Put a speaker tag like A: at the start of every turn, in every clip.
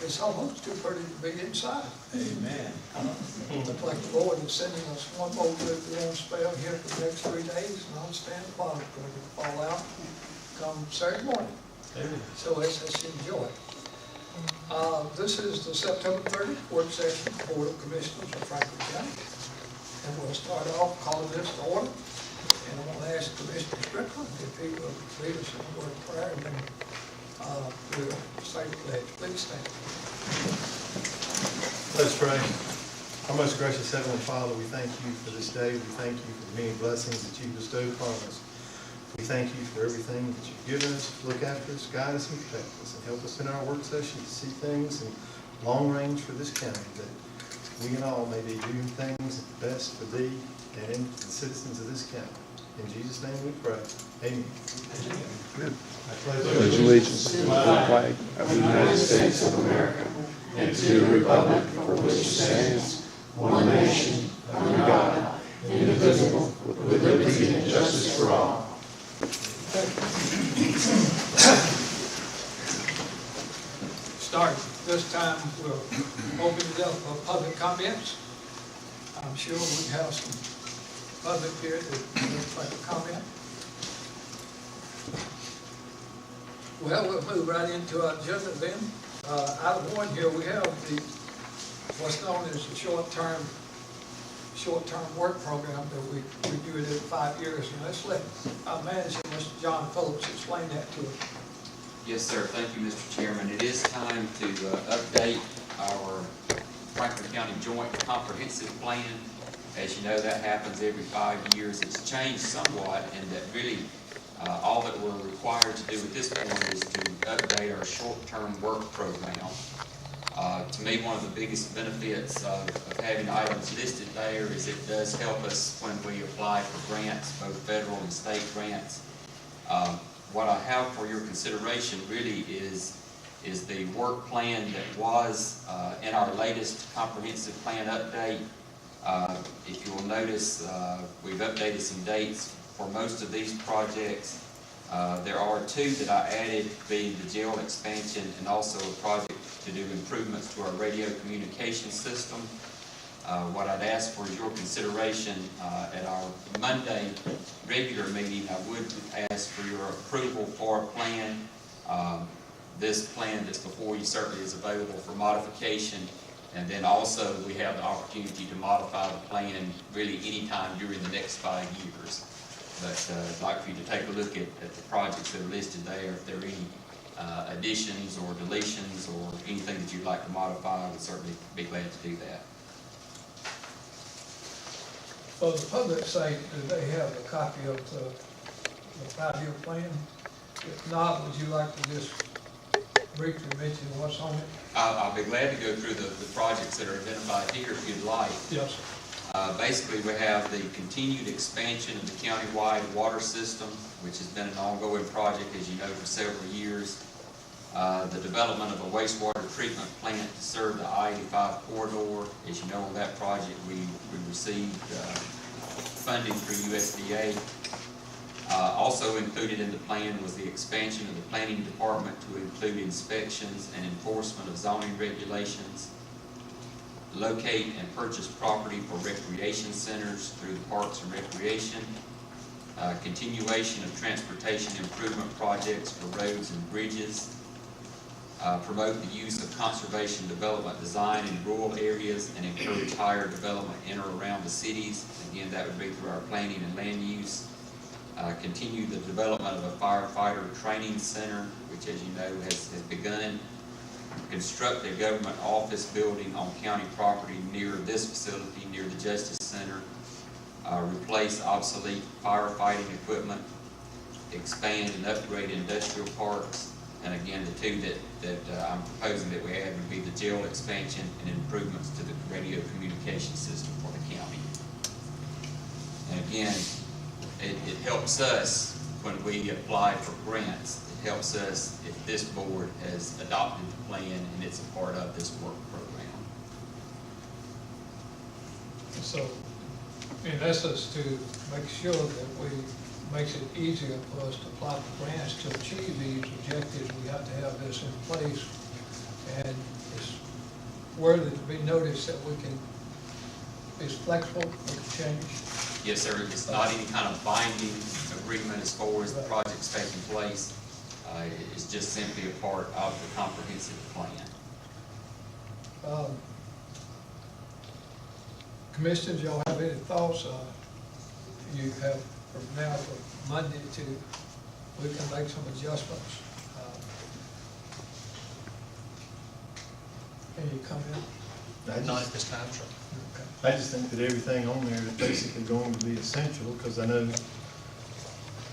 A: it's almost too pretty to be inside.
B: Amen.
A: Looks like the Lord is sending us one more good warm spell here for the next 3 days, and I understand the bottom's going to fall out come Saturday morning.
B: Amen.
A: So let's enjoy it. This is the September 30th work session, Board of Commissioners of Franklin County. And we'll start off calling this to order. And I want to ask Commissioner Strickland if he will lead us in a word of prayer, and then we'll say the pledge. Please stand.
C: Let us pray. Our most gracious Heavenly Father, we thank you for this day. We thank you for the many blessings that you bestowed upon us. We thank you for everything that you've given us. Look after us, guide us, and protect us, and help us in our work session to see things in long range for this county, that we and all may be doing things best for thee and the citizens of this county. In Jesus' name we pray. Amen.
D: Amen. I pledge allegiance to the flag of the United States of America and to the republic for which it stands, one nation, under God, indivisible, with liberty and justice for all.
A: Start. This time we'll open it up for public comments. I'm sure we have some public here that would like to comment. Well, we'll move right into our agenda then. Item 1 here, we have what's known as the short-term work program that we do it every 5 years. And let's let our manager, Mr. John Phillips, explain that to us.
E: Yes, sir. Thank you, Mr. Chairman. It is time to update our Franklin County Joint Comprehensive Plan. As you know, that happens every 5 years. It's changed somewhat in that really all that we're required to do at this point is to update our short-term work program. To me, one of the biggest benefits of having items listed there is it does help us when we apply for grants, both federal and state grants. What I have for your consideration really is the work plan that was in our latest comprehensive plan update. If you will notice, we've updated some dates for most of these projects. There are 2 that I added, being the jail expansion and also a project to do improvements to our radio communication system. What I'd ask for is your consideration at our Monday regular meeting. I would ask for your approval for a plan. This plan that's before you certainly is available for modification. And then also we have the opportunity to modify the plan really anytime during the next 5 years. But I'd like for you to take a look at the projects that are listed there. If there are any additions or deletions or anything that you'd like to modify, I would certainly be glad to do that.
A: Well, the public site, do they have a copy of the 5-year plan? If not, would you like to just briefly mention what's on it?
E: I'll be glad to go through the projects that are identified here if you'd like.
A: Yes, sir.
E: Basically, we have the continued expansion of the countywide water system, which has been an ongoing project, as you know, for several years. The development of a wastewater treatment plant to serve the I-85 corridor. As you know, on that project, we received funding through USDA. Also included in the plan was the expansion of the planning department to include inspections and enforcement of zoning regulations. Locate and purchase property for recreation centers through the Parks and Recreation. Continuation of transportation improvement projects for roads and bridges. Promote the use of conservation development design in rural areas and encourage higher development in or around the cities. Again, that would be through our planning and land use. Continue the development of a firefighter training center, which, as you know, has begun. Construct a government office building on county property near this facility, near the Justice Center. Replace obsolete firefighting equipment. Expand and upgrade industrial parks. And again, the 2 that I'm proposing that we add would be the jail expansion and improvements to the radio communication system for the county. And again, it helps us when we apply for grants. It helps us if this board has adopted the plan and it's a part of this work program.
A: So, in essence, to make sure that makes it easier for us to apply for grants to achieve these objectives, we have to have this in place. And worthy to be noticed that we can, is flexible, we can change.
E: Yes, sir, it's not any kind of binding agreement as far as the project's taking place. It's just simply a part of the comprehensive plan.
A: Commissioners, y'all have any thoughts? You have from now for Monday to, we can make some adjustments. Any comment?
B: Not at this time, sir.
A: Okay.
C: I just think that everything on there is basically going to be essential, because I know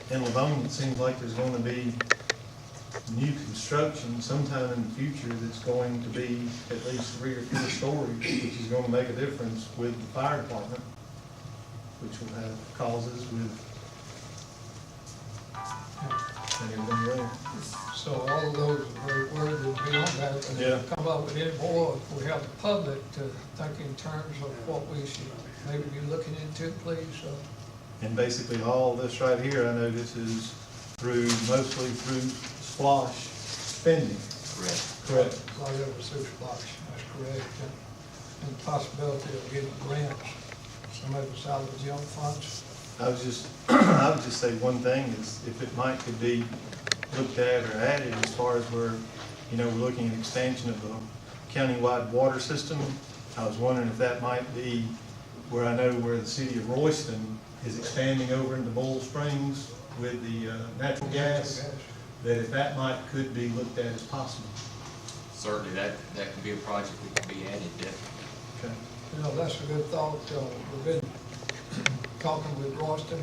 C: in Livonia, it seems like there's going to be new construction sometime in the future that's going to be at least 3 or 4 stories, which is going to make a difference with the fire department, which will have causes with and everything else.
A: So all of those are very worthy to be on that, and
C: Yeah.
A: come up with any more, if we have the public to think in terms of what we should maybe be looking into, please.
C: And basically all this right here, I know this is mostly through SPLOST spending.
E: Correct.
C: Correct.
A: A lot of it was through SPLOST, that's correct, and the possibility of getting grants, some of it's out of the general funds.
C: I would just say one thing is if it could be looked at or added as far as we're looking at expansion of the countywide water system. I was wondering if that might be where I know where the city of Royston is expanding over into Bull Springs with the natural gas, that if that could be looked at as possible.
E: Certainly, that could be a project that could be added, definitely.
C: Okay.
A: That's a good thought. We've been talking with Royston,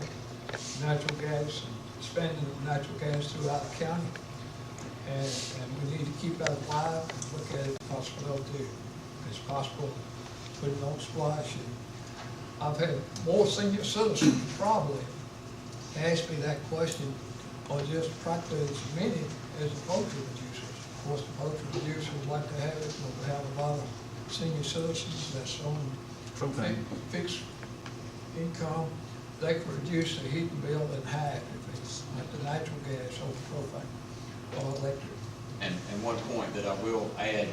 A: natural gas, and expanding of natural gas throughout the county. And we need to keep that alive and look at it possibility. If it's possible, put it on SPLOST. And I've had more senior citizens probably ask me that question, or just practically as many as the poultry producers. Of course, the poultry producers like to have it, but we have a lot of senior citizens that's on
C: Okay.
A: fixed income. They can reduce the heating bill in half if it's like the natural gas over propane or electric.
E: And one point that I will add,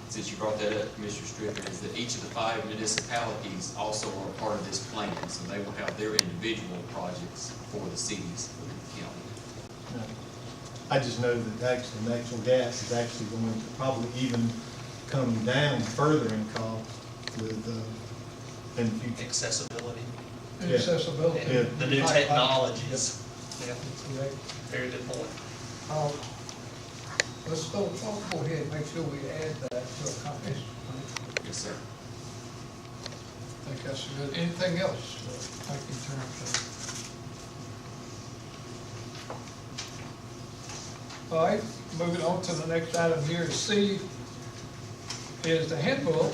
E: since you brought that up, Commissioner Strickland, is that each of the 5 municipalities also are part of this plan, so they will have their individual projects for the cities within the county.
C: No. I just know that actually natural gas is actually going to probably even come down further in cost with, in the future.
B: Accessibility,
C: Yeah.
A: Accessibility.
C: Yeah.
B: the new technologies. Yeah,
A: Correct.
B: very good point.
A: Let's go ahead and make sure we add that to a comprehensive plan.
E: Yes, sir.
A: I think that's good. Anything else, think in terms of? All right, moving on to the next item here is C, is the handbook,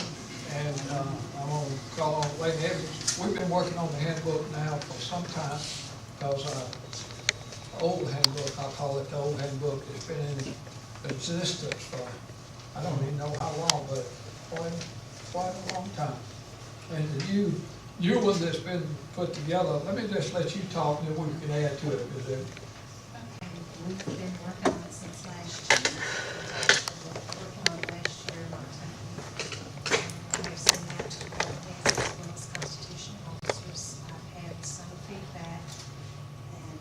A: and I'm going to call on Lady Evans. We've been working on the handbook now for some time, because the old handbook, I call it the old handbook, it's been in existence for, I don't even know how long, but quite a long time. And the new one that's been put together, let me just let you talk, and then we can add to it.
F: Okay, we've been working on it since last year. Working on it last year. I've seen that to the as well as constitutional officers. I've had some feedback, and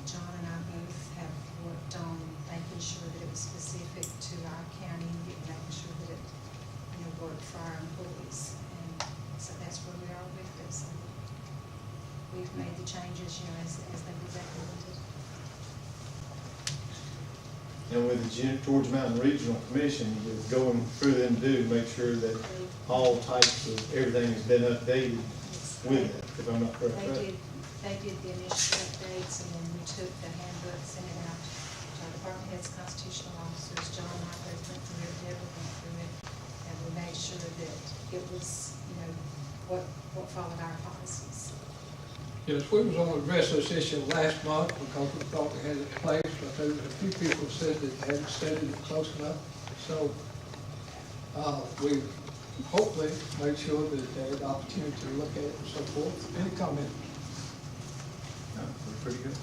F: John and I both have worked on making sure that it was specific to our county, making sure that it, worked for our employees. And so that's where we are with this. We've made the changes, as they were recommended.
C: And with the Georgia Mountain Regional Commission, you're going through them to make sure that all types of everything has been updated with it, if I'm not correct.
F: They did the initial updates, and then we took the handbook, sent it out to our department heads, constitutional officers. John and I both went through it, Deborah went through it, and we made sure that it was, what followed our policies.
A: Yes, we was going to address this issue last month because we thought we had it in place, but there was a few people said that they hadn't studied it close enough. So, we hopefully made sure that they had the opportunity to look at it and so forth. Any comment?
C: No, we're pretty good.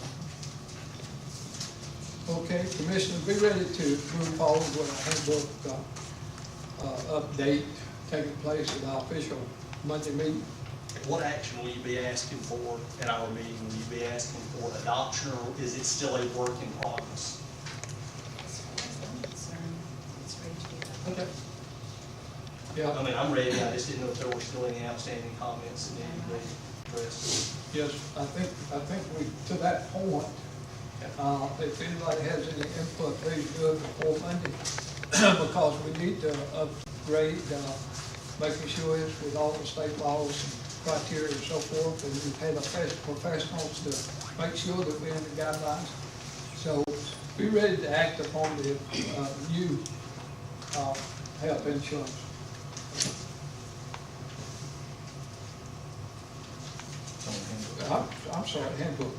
A: Okay, Commissioners, be ready to move forward with our handbook, update taking place at our official Monday meeting.
B: What action will you be asking for at our meeting? Will you be asking for adoption, or is it still a work in progress?
F: As far as I'm concerned, it's ready to be adopted.
B: Okay.
A: Yeah,
B: I mean, I'm ready, I just didn't know if there were still any outstanding comments that needed to be addressed.
A: yes, I think we, to that point, if anybody has any input, please do it before Monday, because we need to upgrade, making sure it's with all the state laws and criteria and so forth, and we've had professionals to make sure that we're in the guidelines. So be ready to act upon the new health insurance. I'm sorry, handbook.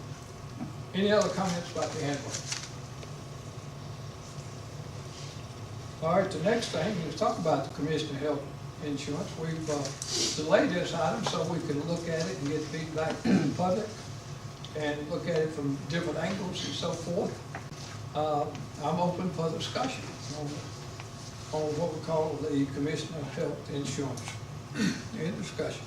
A: Any other comments about the handbook? All right, the next thing is talk about the Commissioner Health Insurance. We've delayed this item so we can look at it and get feedback from the public and look at it from different angles and so forth. I'm open for discussion on what we call the Commissioner Health Insurance. Any discussion?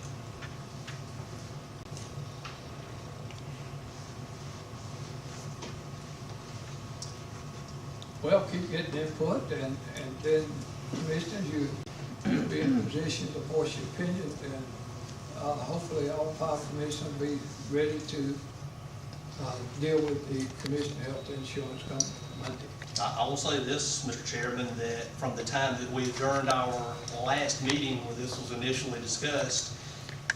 A: Well, keep getting input, and then, commissioners, you'll be in a position to voice your opinion, and hopefully all 5 commissioners will be ready to deal with the Commissioner Health Insurance come Monday.
B: I will say this, Mr. Chairman, that from the time that we adjourned our last meeting where this was initially discussed,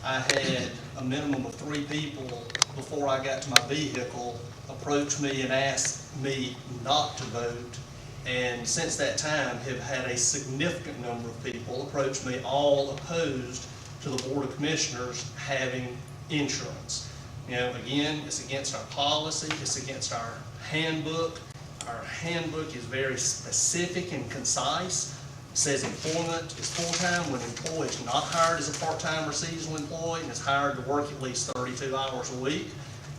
B: I had a minimum of 3 people before I got to my vehicle approach me and ask me not to vote. And since that time have had a significant number of people approach me, all opposed to the Board of Commissioners having insurance. You know, again, it's against our policy, it's against our handbook. Our handbook is very specific and concise. It says employment is full-time when an employee is not hired as a part-time or seasonal employee and is hired to work at least 32 hours a week.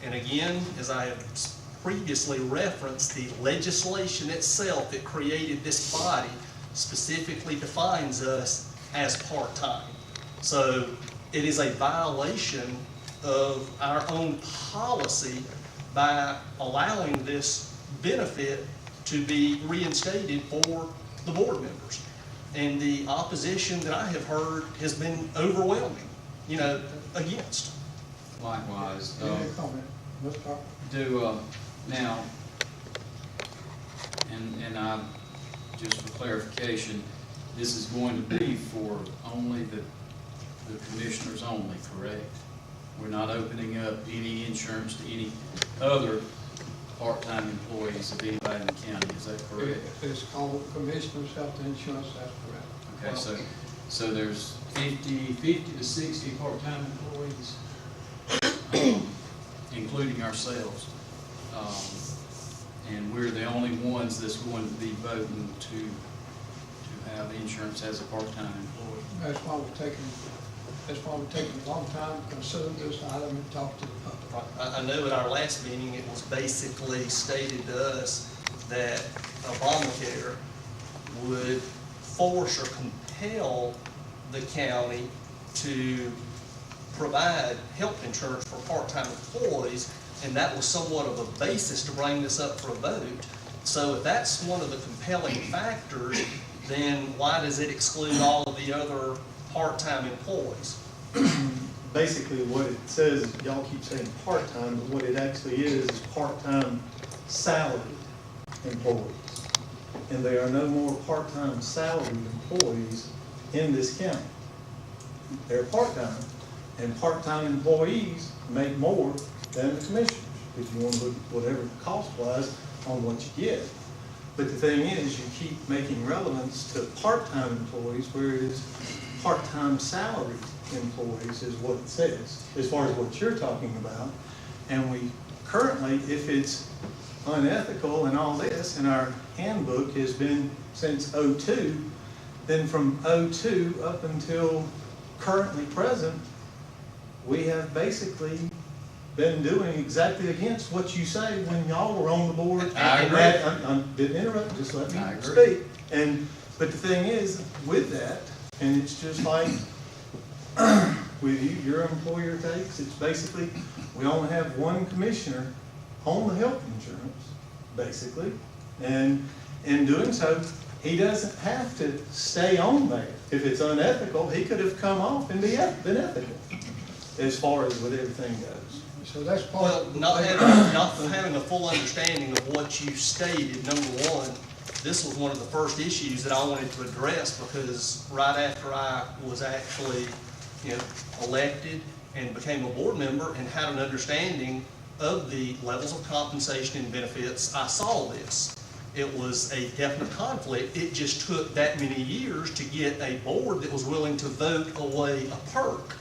B: And again, as I have previously referenced, the legislation itself that created this body specifically defines us as part-time. So it is a violation of our own policy by allowing this benefit to be reinstated for the board members. And the opposition that I have heard has been overwhelming, you know, against.
E: Likewise,
A: Any comment? Mr. Harper?
E: now, and I, just for clarification, this is going to be for only the commissioners only, correct? We're not opening up any insurance to any other part-time employees of anybody in the county, is that correct?
A: It's called Commissioner's Health Insurance, that's correct.
E: Okay, so there's 50 to 60 part-time employees, including ourselves. And we're the only ones that's going to be voting to have insurance as a part-time employee.
A: That's why we're taking a long time to consider this item and talk to the public.
B: I know at our last meeting, it was basically stated to us that Obamacare would force or compel the county to provide health insurance for part-time employees, and that was somewhat of a basis to bring this up for a vote. So if that's one of the compelling factors, then why does it exclude all of the other part-time employees?
C: Basically, what it says, y'all keep saying part-time, but what it actually is part-time salaried employees. And there are no more part-time salaried employees in this county. They're part-time, and part-time employees make more than the commissioners, if you want to look at whatever cost-wise on what you get. But the thing is, you keep making relevance to part-time employees, whereas part-time salaried employees is what it says, as far as what you're talking about. And we currently, if it's unethical and all this, and our handbook has been since '02, then from '02 up until currently present, we have basically been doing exactly against what you say when y'all were on the board.
E: I agree.
C: I didn't interrupt, just let
E: I
C: me
E: agree.
C: speak. But the thing is, with that, And it's just like with you, your employer takes, it's basically, we only have one commissioner on the health insurance, basically. And in doing so, he doesn't have to stay on there. If it's unethical, he could have come off and been ethical, as far as with everything goes.
A: So that's part
B: Well,
A: of.
B: not having a full understanding of what you stated, number one, this was one of the first issues that I wanted to address, because right after I was actually, elected and became a board member and had an understanding of the levels of compensation and benefits, I saw this. It was a definite conflict. It just took that many years to get a board that was willing to vote away a perk.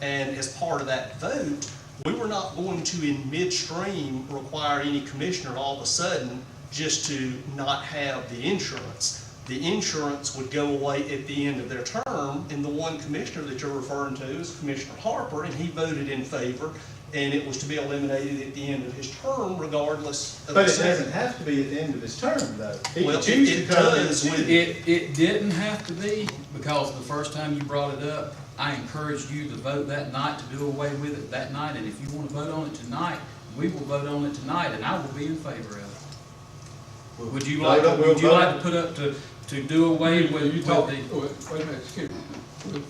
B: And as part of that vote, we were not going to, in midstream, require any commissioner all of a sudden just to not have the insurance. The insurance would go away at the end of their term, and the one commissioner that you're referring to is Commissioner Harper, and he voted in favor, and it was to be eliminated at the end of his term regardless of.
C: But it doesn't have to be at the end of his term, though. He
B: Well,
C: could choose to
B: it
C: come
B: does
C: in.
B: with-
G: It didn't have to be, because the first time you brought it up, I encouraged you to vote that night to do away with it that night, and if you want to vote on it tonight, we will vote on it tonight, and I will be in favor of it. Would you like, would you like to put up to do away with
A: You
G: the,
A: talk, wait a minute, excuse me.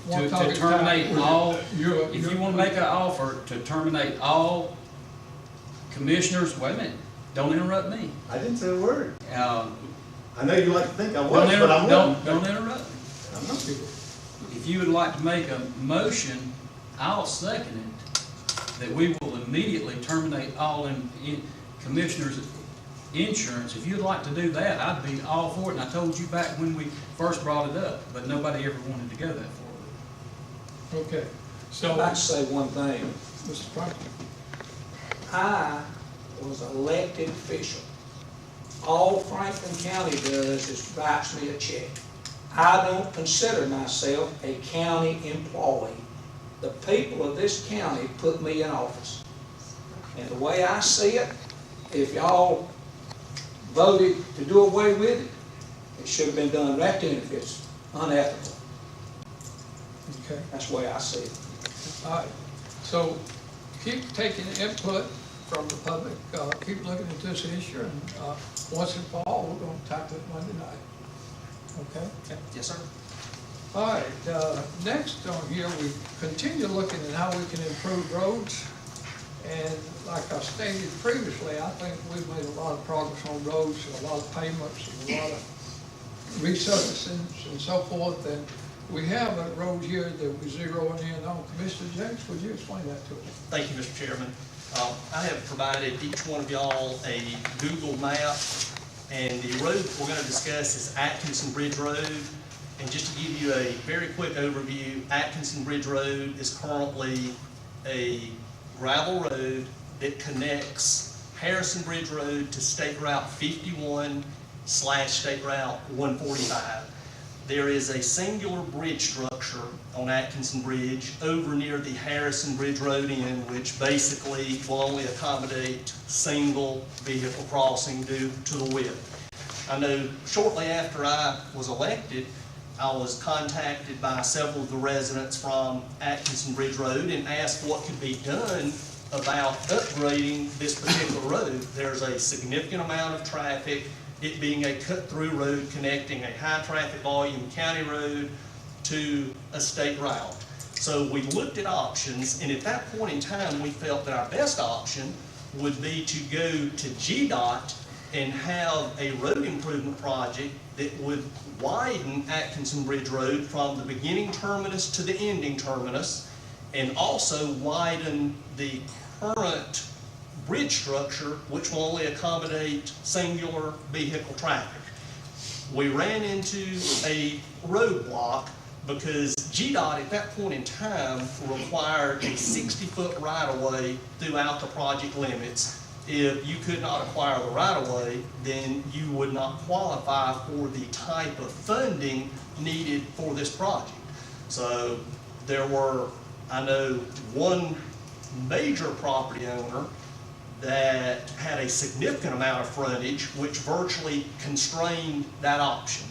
A: One
G: to
A: talking
G: terminate
A: time,
G: all,
A: you're-
G: if you want to make an offer to terminate all commissioners, wait a minute, don't interrupt me.
C: I didn't say a word.
G: Uh,
C: I know you like to think I was,
G: Don't
C: but I'm not.
G: don't interrupt me.
C: I'm not.
G: If you would like to make a motion, I'll second it, that we will immediately terminate all commissioners' insurance. If you'd like to do that, I'd be all for it, and I told you back when we first brought it up, but nobody ever wanted to go that far.
A: Okay,
H: I'd like to say one thing.
A: Mr. Franklin.
H: I was an elected official. All Franklin County does is writes me a check. I don't consider myself a county employee. The people of this county put me in office. And the way I see it, if y'all voted to do away with it, it should have been done right then if it's unethical.
A: Okay,
H: That's the way I see it.
A: all right. So keep taking input from the public, keep looking at this issue, and once and for all, we're going to tackle it Monday night. Okay?
B: Yes, sir.
A: All right, next on here, we continue looking at how we can improve roads. And like I stated previously, I think we've made a lot of progress on roads, a lot of payments, and a lot of resurfacing and so forth. And we have a road here that we're zeroing in on. Commissioner James, would you explain that to us?
B: Thank you, Mr. Chairman. I have provided each one of y'all a Google map, and the road we're going to discuss is Atkinson Bridge Road. And just to give you a very quick overview, Atkinson Bridge Road is currently a gravel road that connects Harrison Bridge Road to State Route 51 / State Route 145. There is a singular bridge structure on Atkinson Bridge over near the Harrison Bridge Road end, which basically will only accommodate single vehicle crossing due to the width. I know shortly after I was elected, I was contacted by several of the residents from Atkinson Bridge Road and asked what could be done about upgrading this particular road. There's a significant amount of traffic, it being a cut-through road connecting a high-traffic volume county road to a state route. So we looked at options, and at that point in time, we felt that our best option would be to go to GDOT and have a road improvement project that would widen Atkinson Bridge Road from the beginning terminus to the ending terminus, and also widen the current bridge structure, which will only accommodate singular vehicle traffic. We ran into a roadblock because GDOT at that point in time required a 60-foot right-of-way throughout the project limits. If you could not acquire the right-of-way, then you would not qualify for the type of funding needed for this project. So there were, I know, one major property owner that had a significant amount of frontage, which virtually constrained that option.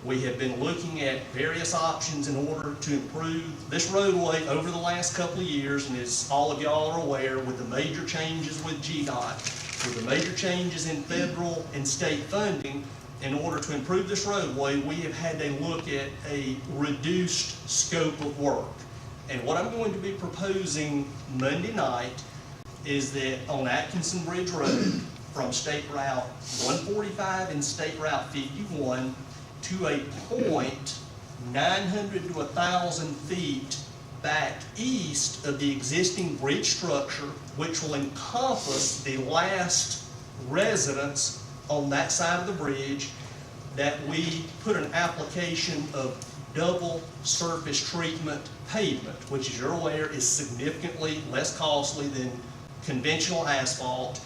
B: We have been looking at various options in order to improve this roadway over the last couple of years, and as all of y'all are aware, with the major changes with GDOT, with the major changes in federal and state funding, in order to improve this roadway, we have had to look at a reduced scope of work. And what I'm going to be proposing Monday night is that on Atkinson Bridge Road, from State Route 145 and State Route 51 to a point 900 to 1,000 feet back east of the existing bridge structure, which will encompass the last residence on that side of the bridge, that we put an application of double surface treatment pavement, which, as you're aware, is significantly less costly than conventional asphalt,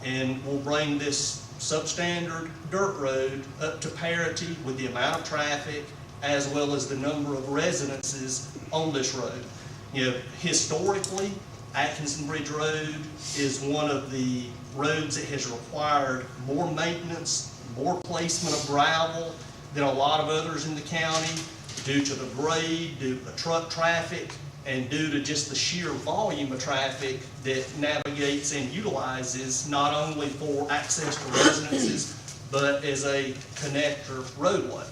B: and will bring this substandard dirt road up to parity with the amount of traffic as well as the number of residences on this road. You know, historically, Atkinson Bridge Road is one of the roads that has required more maintenance, more placement of gravel than a lot of others in the county due to the grade, due to the truck traffic, and due to just the sheer volume of traffic that navigates and utilizes not only for access to residences, but as a connector roadway.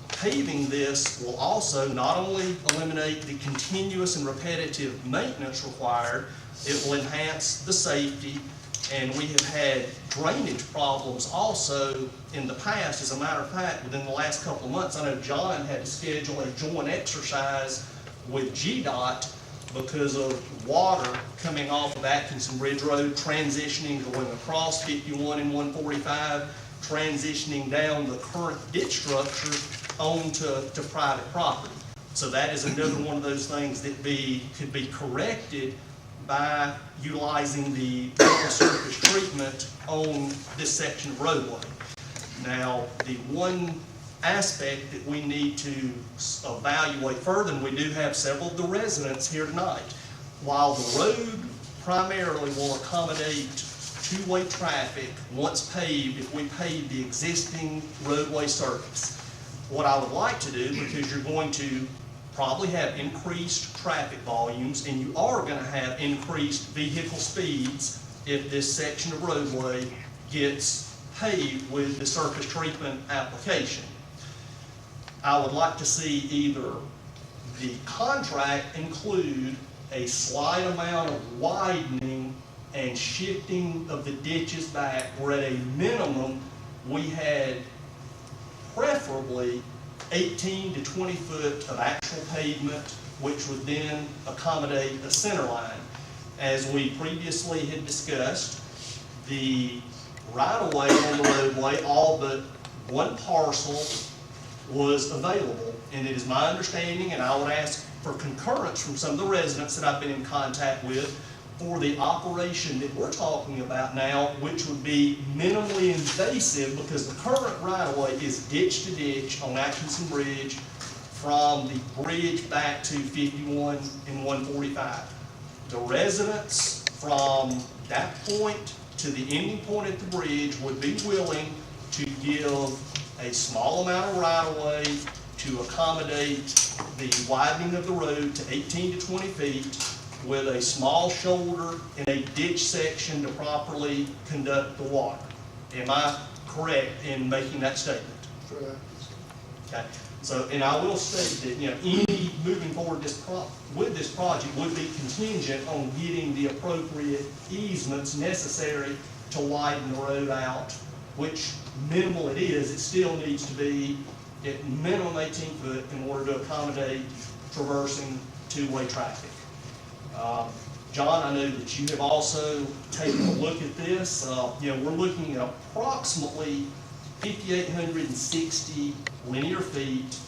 B: Paving this will also not only eliminate the continuous and repetitive maintenance required, it will enhance the safety, and we have had drainage problems also in the past. As a matter of fact, within the last couple of months, I know John had to schedule a joint exercise with GDOT because of water coming off of Atkinson Bridge Road, transitioning, going across 51 and 145, transitioning down the current ditch structure onto private property. So that is another one of those things that could be corrected by utilizing the double surface treatment on this section of roadway. Now, the one aspect that we need to evaluate further, and we do have several of the residents here tonight, while the road primarily will accommodate two-way traffic once paved, if we pave the existing roadway surface. What I would like to do, because you're going to probably have increased traffic volumes and you are going to have increased vehicle speeds if this section of roadway gets paved with the surface treatment application. I would like to see either the contract include a slight amount of widening and shifting of the ditches back, where at a minimum we had preferably 18 to 20 foot of actual pavement, which would then accommodate a center line. As we previously had discussed, the right-of-way on the roadway, all but one parcel, was available. And it is my understanding, and I would ask for concurrence from some of the residents that I've been in contact with, for the operation that we're talking about now, which would be minimally invasive, because the current right-of-way is ditch to ditch on Atkinson Bridge from the bridge back to 51 and 145. The residents from that point to the ending point at the bridge would be willing to give a small amount of right-of-way to accommodate the widening of the road to 18 to 20 feet, with a small shoulder and a ditch section to properly conduct the water. Am I correct in making that statement?
A: Correct.
B: Okay. So, and I will state that, you know, any moving forward with this project would be contingent on getting the appropriate easements necessary to widen the road out, which minimal it is, it still needs to be at minimum 18 foot in order to accommodate traversing two-way traffic. John, I know that you have also taken a look at this. You know, we're looking at approximately 5,860 linear feet.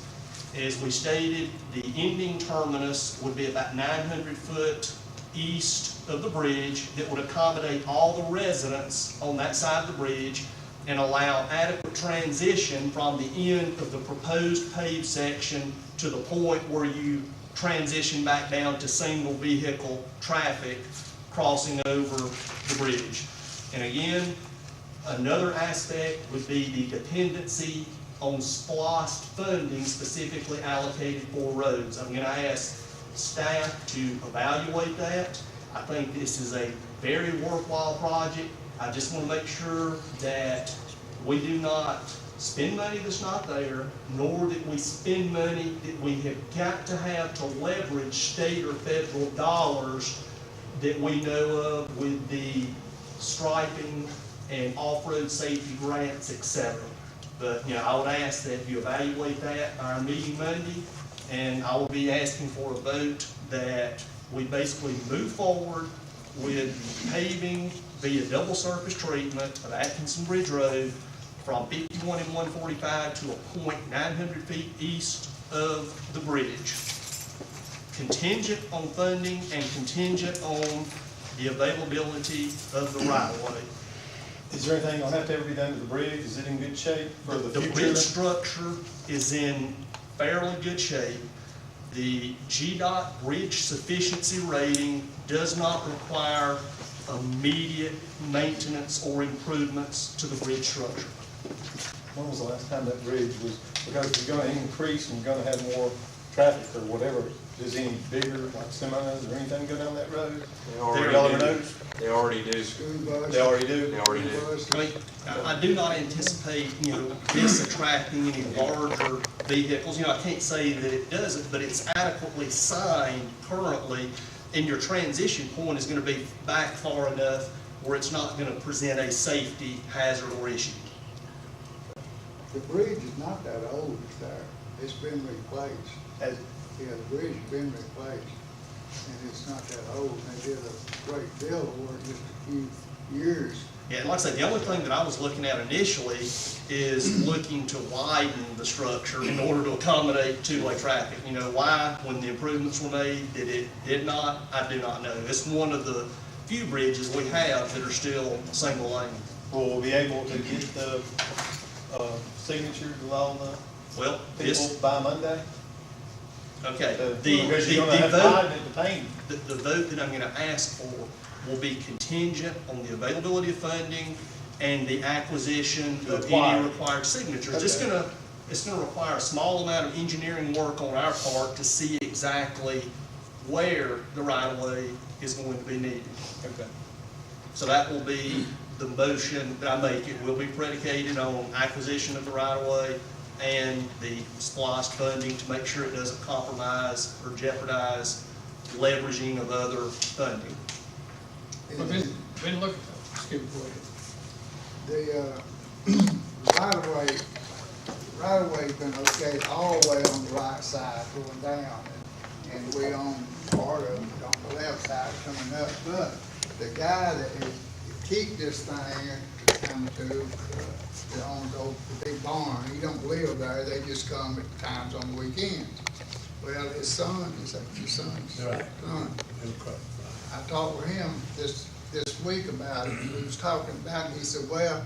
B: As we stated, the ending terminus would be about 900 foot east of the bridge that would accommodate all the residents on that side of the bridge and allow adequate transition from the end of the proposed paved section to the point where you transition back down to single vehicle traffic crossing over the bridge. And again, another aspect would be the dependency on SPOS funding specifically allocated for roads. I'm gonna ask staff to evaluate that. I think this is a very worthwhile project. I just wanna make sure that we do not spend money that's not there, nor that we spend money that we have got to have to leverage state or federal dollars that we know of with the striping and off-road safety grants, et cetera. But, you know, I would ask that you evaluate that at our meeting Monday, and I will be asking for a vote that we basically move forward with paving via double surface treatment of Atkinson Bridge Road from 51 and 145 to a point 900 feet east of the bridge. Contingent on funding and contingent on the availability of the right-of-way.
C: Is there anything gonna have to ever be done to the bridge? Is it in good shape for the
B: The
C: future?
B: bridge structure is in fairly good shape. The GDOT bridge sufficiency rating does not require immediate maintenance or improvements to the bridge structure.
C: When was the last time that bridge was, because it's gonna increase and you're gonna have more traffic or whatever, is any bigger, like semis or anything go down that road?
I: They
C: Y'all
I: already
C: ever
I: do.
C: noticed?
I: They already do.
A: School bus.
C: They already do?
I: They already do.
A: Bus.
B: I mean, I do not anticipate, you know, this attracting any larger vehicles. You know, I can't say that it doesn't, but it's adequately signed currently, and your transition point is gonna be back far enough where it's not gonna present a safety hazard or issue.
J: The bridge is not that old, it's there. It's been replaced.
C: Has-
J: Yeah, the bridge has been replaced, and it's not that old. They did a great deal of work just a few years.
B: Yeah, and like I said, the only thing that I was looking at initially is looking to widen the structure in order to accommodate two-way traffic. You know, why, when the improvements were made, that it did not, I do not know. It's one of the few bridges we have that are still single lane.
C: Will we be able to get the, signatures of all the
B: Well,
C: people
B: this,
C: by Monday?
B: okay,
C: Because you're gonna have to
B: vote,
C: widen it to paint.
B: the vote that I'm gonna ask for will be contingent on the availability of funding and the acquisition of any
C: Required.
B: required signatures.
C: Okay.
B: It's gonna require a small amount of engineering work on our part to see exactly where the right-of-way is going to be needed.
C: Okay.
B: So that will be the motion that I make. It will be predicated on acquisition of the right-of-way and the SPOS funding to make sure it doesn't compromise or jeopardize leveraging of other funding.
H: But Ben, look, skip ahead.
J: The, right-of-way's been okay all the way on the right side going down, and we own part of it on the left side coming up, but the guy that keep this thing, come to, that owns the big barn, he don't live there, they just come at times on the weekends. Well, his son, is that your son's
H: Right.
J: son? I talked with him this week about it, and we was talking about it, he said, well,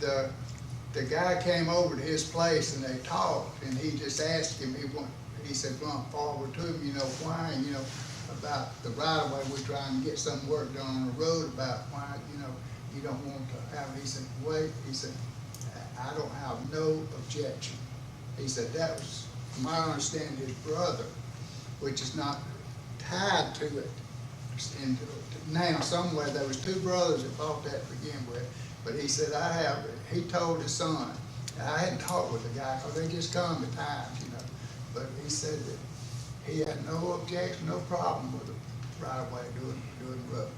J: the guy came over to his place and they talked, and he just asked him, he said, run forward to him, you know, why, you know, about the right-of-way, we're trying to get some work done on the road, about why, you know, you don't want to have, he said, wait, he said, I don't have no objection. He said, that was, from my understanding, his brother, which is not tied to it. Now, somewhere, there was two brothers that bought that to begin with, but he said, he told his son, I hadn't talked with the guy, because they just come at times, you know, but he said that he had no objection, no problem with the right-of-way doing the road.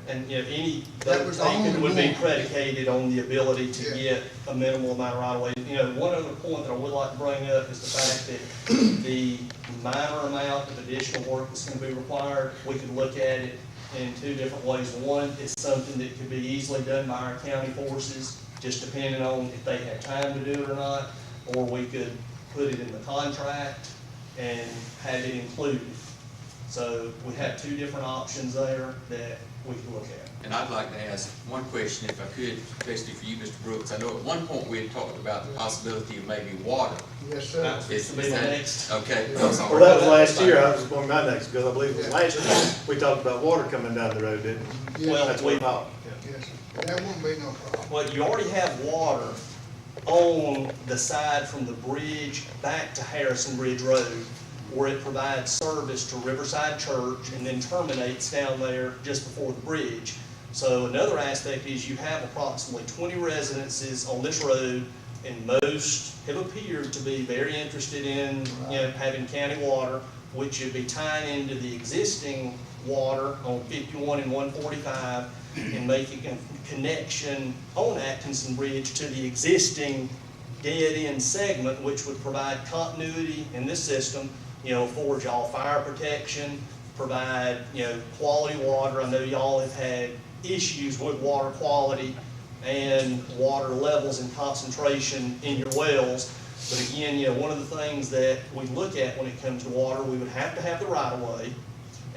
B: And, you know, any
J: That
B: vote
J: was
B: taken
J: only
B: would be
J: one.
B: predicated on the ability to
J: Yeah.
B: get a minimal amount of right-of-way. You know, one other point that I would like to bring up is the fact that the minor amount of additional work that's gonna be required, we could look at it in two different ways. One is something that could be easily done by our county forces, just depending on if they had time to do it or not, or we could put it in the contract and have it included. So we have two different options there that we can look at.
E: And I'd like to ask one question, if I could, especially for you, Mr. Brooks. I know at one point we had talked about the possibility of maybe water.
J: Yes, sir.
B: That's
E: Is
B: to be the
E: that-
B: next.
E: Okay.
J: Yeah.
E: that's all
C: Well, that
E: right.
C: was last year, I was going my next, because I believe it was last year, we talked about water coming down the road, didn't we?
J: Yes,
B: Well,
C: That's what I thought.
J: yes, sir. That wouldn't be no problem.
B: Well, you already have water on the side from the bridge back to Harrison Bridge Road, where it provides service to Riverside Church and then terminates down there just before the bridge. So another aspect is you have approximately 20 residences on this road, and most have appeared to be very interested in, having county water, which would be tying into the existing water on 51 and 145 and making a connection on Atkinson Bridge to the existing dead-end segment, which would provide continuity in this system, for y'all fire protection, provide, quality water. I know y'all have had issues with water quality and water levels and concentration in your wells. But again, one of the things that we look at when it comes to water, we would have to have the right-of-way,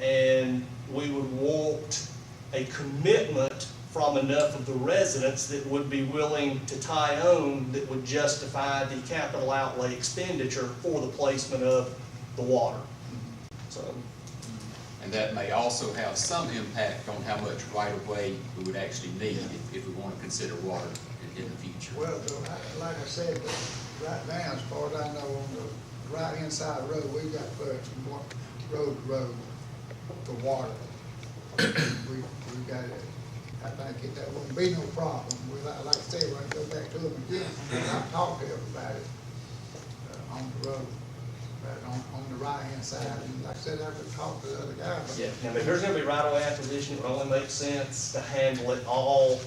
B: and we would want a commitment from enough of the residents that would be willing to tie on that would justify the capital outlay expenditure for the placement of the water. So.
E: And that may also have some impact on how much right-of-way we would actually need if we want to consider water in the future.
J: Well, like I said, right now, as far as I know, on the right-hand side of the road, we've got funds from road to road for water. We've got it. I think that wouldn't be no problem. Like I said, we're gonna go back to them again. I've talked to them about it on the road, on the right-hand side. And like I said, I could talk to the other guy.
B: Yeah, now, if there's gonna be right-of-way acquisition, it would only make sense to handle it all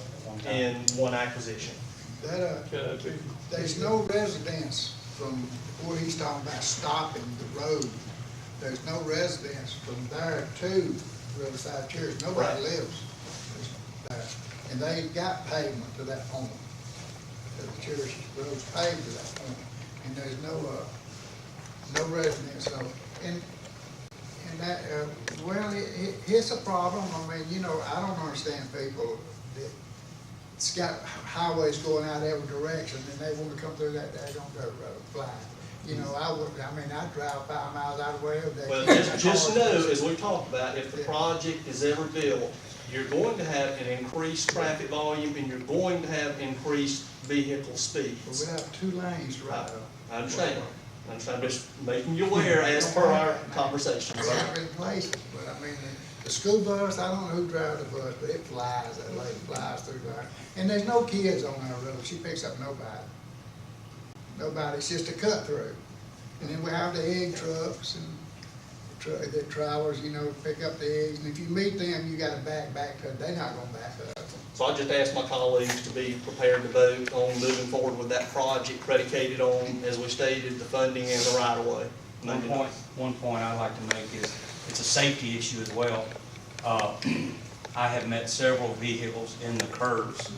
B: in one acquisition.
J: There's no residence from what he's talking about stopping the road. There's no residence from there to Riverside Church. Nobody
B: Right.
J: lives there. And they got pavement to that point. The church road's paved to that point. And there's no residence. So, and that, well, it's a problem. I mean, I don't understand people that it's got highways going out every direction, and they want to come through that daggone dirt road, fly. I drive 5 miles out of the way every day.
B: Well, just know, as we talked about, if the project is ever built, you're going to have an increased traffic volume and you're going to have increased vehicle speeds.
J: We have 2 lanes to ride on.
B: I understand. I'm just making you aware as per our conversation.
J: We have in places, but the school bus, I don't know who drives the bus, but it flies, that lady flies through there. And there's no kids on that road, she picks up nobody. Nobody, it's just a cut through. And then we have the egg trucks and the trailers, pick up the eggs. And if you meet them, you gotta back to it. They're not gonna back up.
B: So I just asked my colleagues to be prepared to vote on moving forward with that project predicated on, as we stated, the funding and the right-of-way.
I: One point I'd like to make is, it's a safety issue as well. I have met several vehicles in the curves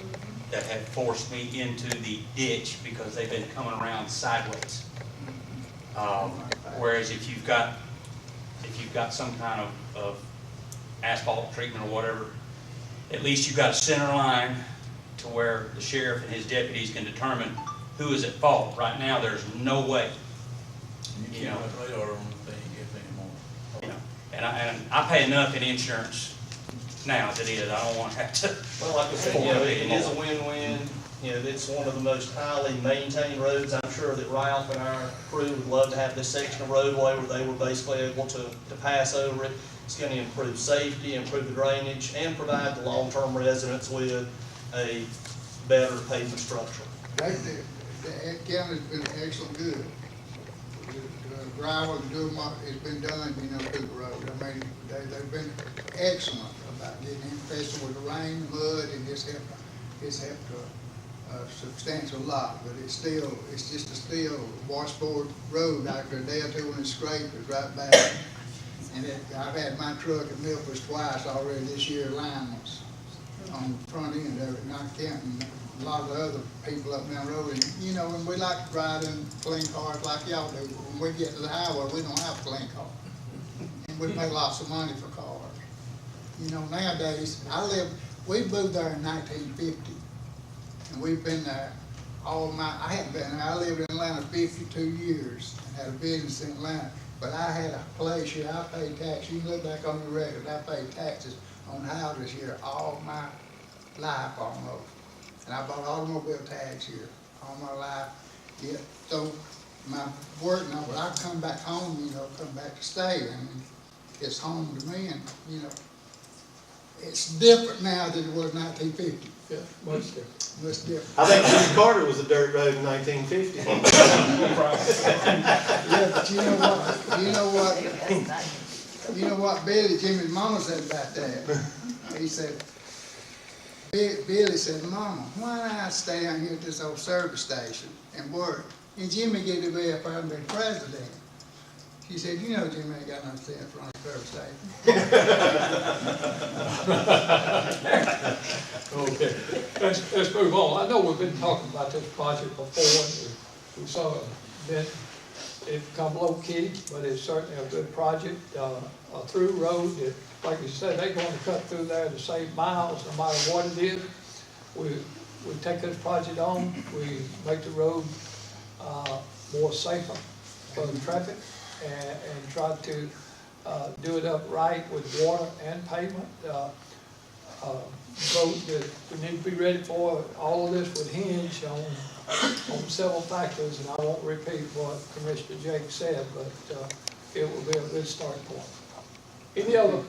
I: that have forced me into the ditch because they've been coming around sideways. Whereas if you've got some kind of asphalt treatment or whatever, at least you've got a center line to where the sheriff and his deputies can determine who is at fault. Right now, there's no way. And I pay enough in insurance now as it is. I don't want to have to.
B: Well, like I said, it is a win-win. It's one of the most highly maintained roads. I'm sure that Ralph and our crew would love to have this section of roadway where they were basically able to pass over it. It's going to improve safety, improve the drainage, and provide the long-term residents with a better pavement structure.
J: The county's been excellent good. The gravel has been done, to the road. They've been excellent about getting infested with the rain, mud, and it's helped a substantial lot, but it's just a steel washboard road after a day or two when it's scraped, it's right back. And I've had my truck at Milford's twice already this year, alignments on the front end of it, not counting a lot of the other people up down the road. And, and we like to ride in clean cars like y'all do. When we get to the highway, we don't have a clean car. And we pay lots of money for cars. Nowadays, we moved there in 1950. And we've been there I haven't been there. I lived in Atlanta 52 years and had a business in Atlanta. But I had a place here, I paid taxes. You can look back on the record, I paid taxes on houses here all my life almost. And I bought automobile tags here. all my life. Yeah, so my work, now, when I come back home, you know, come back to stay, and it's home to me, and, you know, it's different now than it was 1950.
A: Yeah, much different.
J: Much different.
C: I think Jimmy Carter was a dirt road in 1950.
J: Yeah, but you know what Jimmy's mama said about that? He said, Billy said, Mama, why don't I stay down here at this old service station and work? And Jimmy get to be up and be president. She said, you know Jimmy ain't got no sense running a service station.
A: Okay, let's move on. I know we've been talking about this project before, and we saw it come low key, but it's certainly a good project, a through road that, like you said, they're going to cut through there to save miles, no matter what it is. We take this project on, we make the road more safer for the traffic, and try to do it up right with water and pavement. Road that we need to be ready for. All of this would hinge on several factors, and I won't repeat what Commissioner Jake said, but it will be a good start point. Any other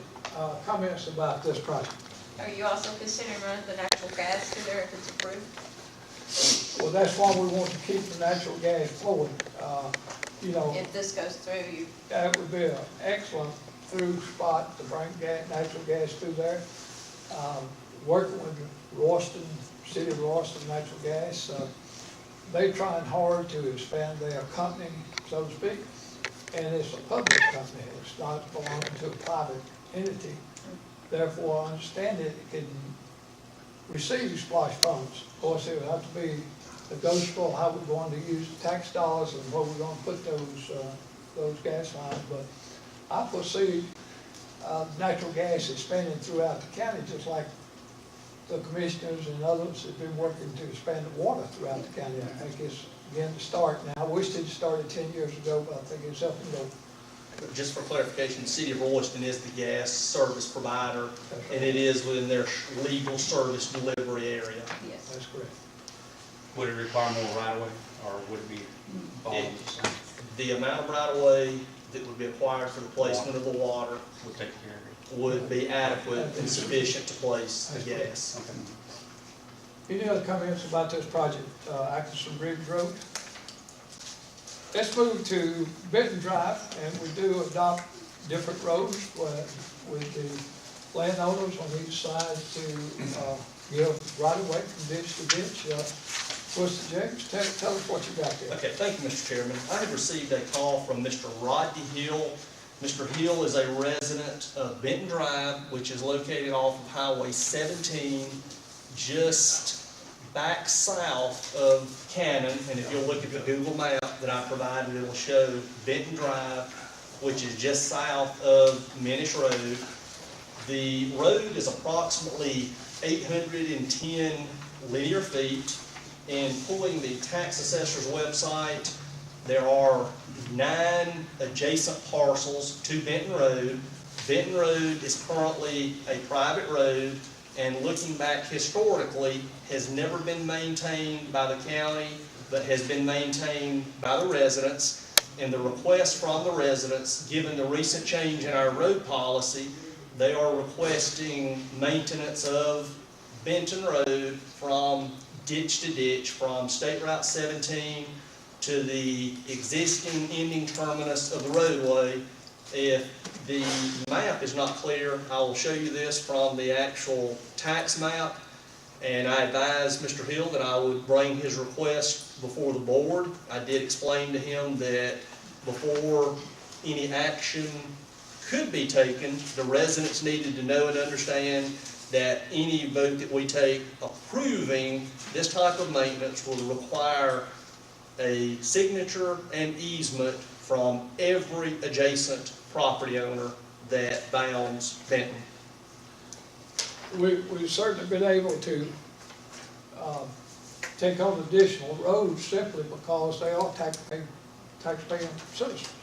A: comments about this project?
K: Are you also considering running the natural gas through there if it's approved?
A: Well, that's why we want to keep the natural gas flowing. You know,
K: If this goes through, you,
A: that would be an excellent through spot to bring natural gas through there. Working with Royston, City of Royston Natural Gas, they're trying hard to expand their company, so to speak, and it's a public company. It's not belonging to a private entity. Therefore, I understand it can receive splash funds. Of course, it would have to be negotiable how we're going to use the tax dollars and where we're going to put those gas lines. But I foresee natural gas expanding throughout the county, just like the commissioners and others have been working to expand the water throughout the county. I think it's beginning to start now. I wished it started 10 years ago, but I think it's up and go.
B: Just for clarification, the City of Royston is the gas service provider, and it is within their legal service delivery area.
K: yes.
A: That's correct.
I: Would it require more right of way, or would it be all the same?
B: The amount of right of way that would be acquired for the placement of the water
I: We'll take care of it.
B: would be adequate and sufficient to place the gas.
A: Any other comments about this project, Atkinson Bridge Road? Let's move to Benton Drive, and we do adopt different roads with the landowners on each side to give right of way from ditch to ditch. Mr. James, tell us what you got there.
B: Okay, thank you, Mr. Chairman. I have received a call from Mr. Rodney Hill. Mr. Hill is a resident of Benton Drive, which is located off of Highway 17, just back south of Cannon. And if you'll look at the Google map that I provided, it'll show Benton Drive, which is just south of Minish Road. The road is approximately 810 linear feet. In pulling the tax assessor's website, there are 9 adjacent parcels to Benton Road. Benton Road is currently a private road, and looking back historically, has never been maintained by the county, but has been maintained by the residents. And the request from the residents, given the recent change in our road policy, they are requesting maintenance of Benton Road from ditch to ditch, from State Route 17 to the existing ending terminus of the roadway. If the map is not clear, I will show you this from the actual tax map. And I advised Mr. Hill that I would bring his request before the board. I did explain to him that before any action could be taken, the residents needed to know and understand that any vote that we take approving this type of maintenance will require a signature and easement from every adjacent property owner that bounds Benton.
A: We've certainly been able to take on additional roads simply because they are taxpaying citizens.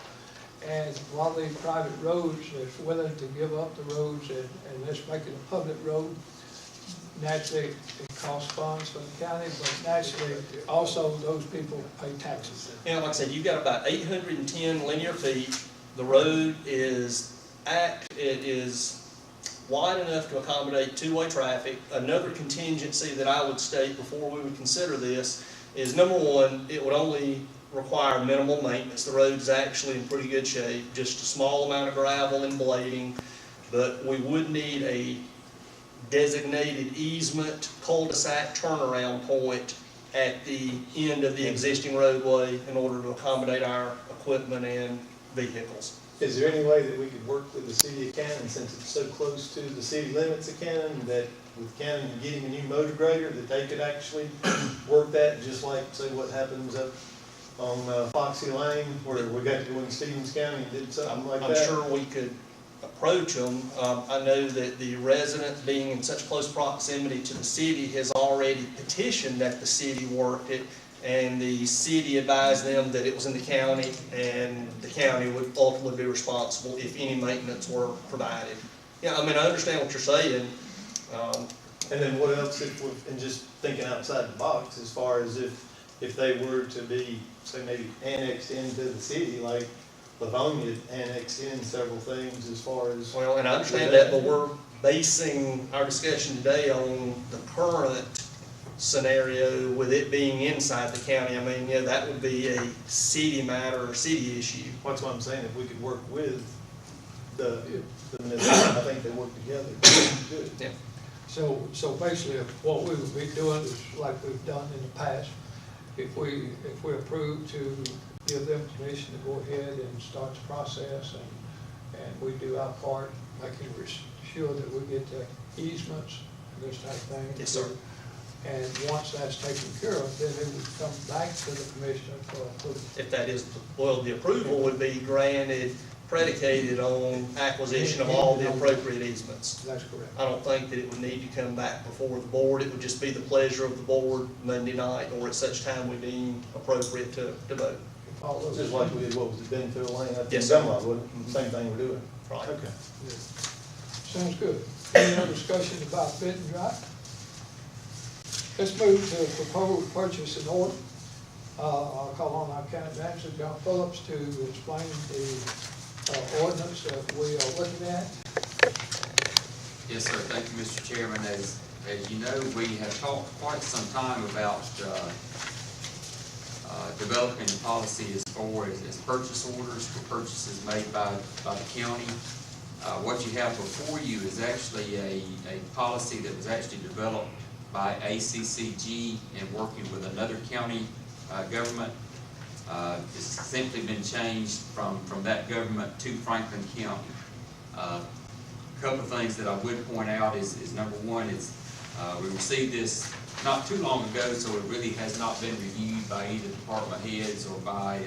A: And a lot of these private roads, they're willing to give up the roads and let's make it a public road. naturally, it costs funds for the county, but naturally, also those people pay taxes.
B: And like I said, you've got about 810 linear feet. The road is it is wide enough to accommodate two-way traffic. Another contingency that I would state before we would consider this is, number one, it would only require minimal maintenance. The road's actually in pretty good shape, just a small amount of gravel and blading, but we would need a designated easement cul-de-sac turnaround point at the end of the existing roadway in order to accommodate our equipment and vehicles.
C: Is there any way that we could work with the city of Cannon, since it's so close to the city limits of Cannon, that with Cannon getting a new motor grader, that they could actually work that, just like, say, what happens up on Foxy Lane, where we got to go in Stevens County and did something like that?
B: I'm sure we could approach them. I know that the resident, being in such close proximity to the city, has already petitioned that the city work it, and the city advised them that it was in the county, and the county would ultimately be responsible if any maintenance were provided. Yeah, I mean, I understand what you're saying.
C: And then what else, and just thinking outside the box, as far as if they were to be, say, maybe annexed into the city, like Livonia annexed in several things as far as.
B: Well, and I understand that, but we're basing our discussion today on the current scenario with it being inside the county. I mean, yeah, that would be a city matter or city issue.
C: That's what I'm saying, if we could work with the municipality, I think they work together. Good.
B: Yeah.
A: So basically, what we would be doing is like we've done in the past. If we approve to give them permission to go ahead and start the process, and we do our part, making sure that we get the easements and this type of thing.
B: Yes, sir.
A: And once that's taken care of, then it would come back to the commissioner for approval.
B: If that is, well, the approval would be granted, predicated on acquisition of all the appropriate easements.
A: That's correct.
B: I don't think that it would need to come back before the board. It would just be the pleasure of the board Monday night or at such time we deem appropriate to vote.
C: Just like we did, what was it, Benfield Lane?
B: Yes, sir.
C: Dunlop, wasn't it? Same thing we're doing.
B: Right.
C: Okay.
A: Sounds good. Any other discussion about Benton Drive? Let's move to proposed purchase and order. I'll call on our county manager, John Phillips, to explain the ordinance that we are looking at.
E: Yes, sir. Thank you, Mr. Chairman. As you know, we have talked quite some time about developing a policy as far as purchase orders for purchases made by the county. What you have before you is actually a policy that was actually developed by ACCG and working with another county government. It's simply been changed from that government to Franklin County. A couple of things that I would point out is number one, we received this not too long ago, so it really has not been reviewed by either department heads or by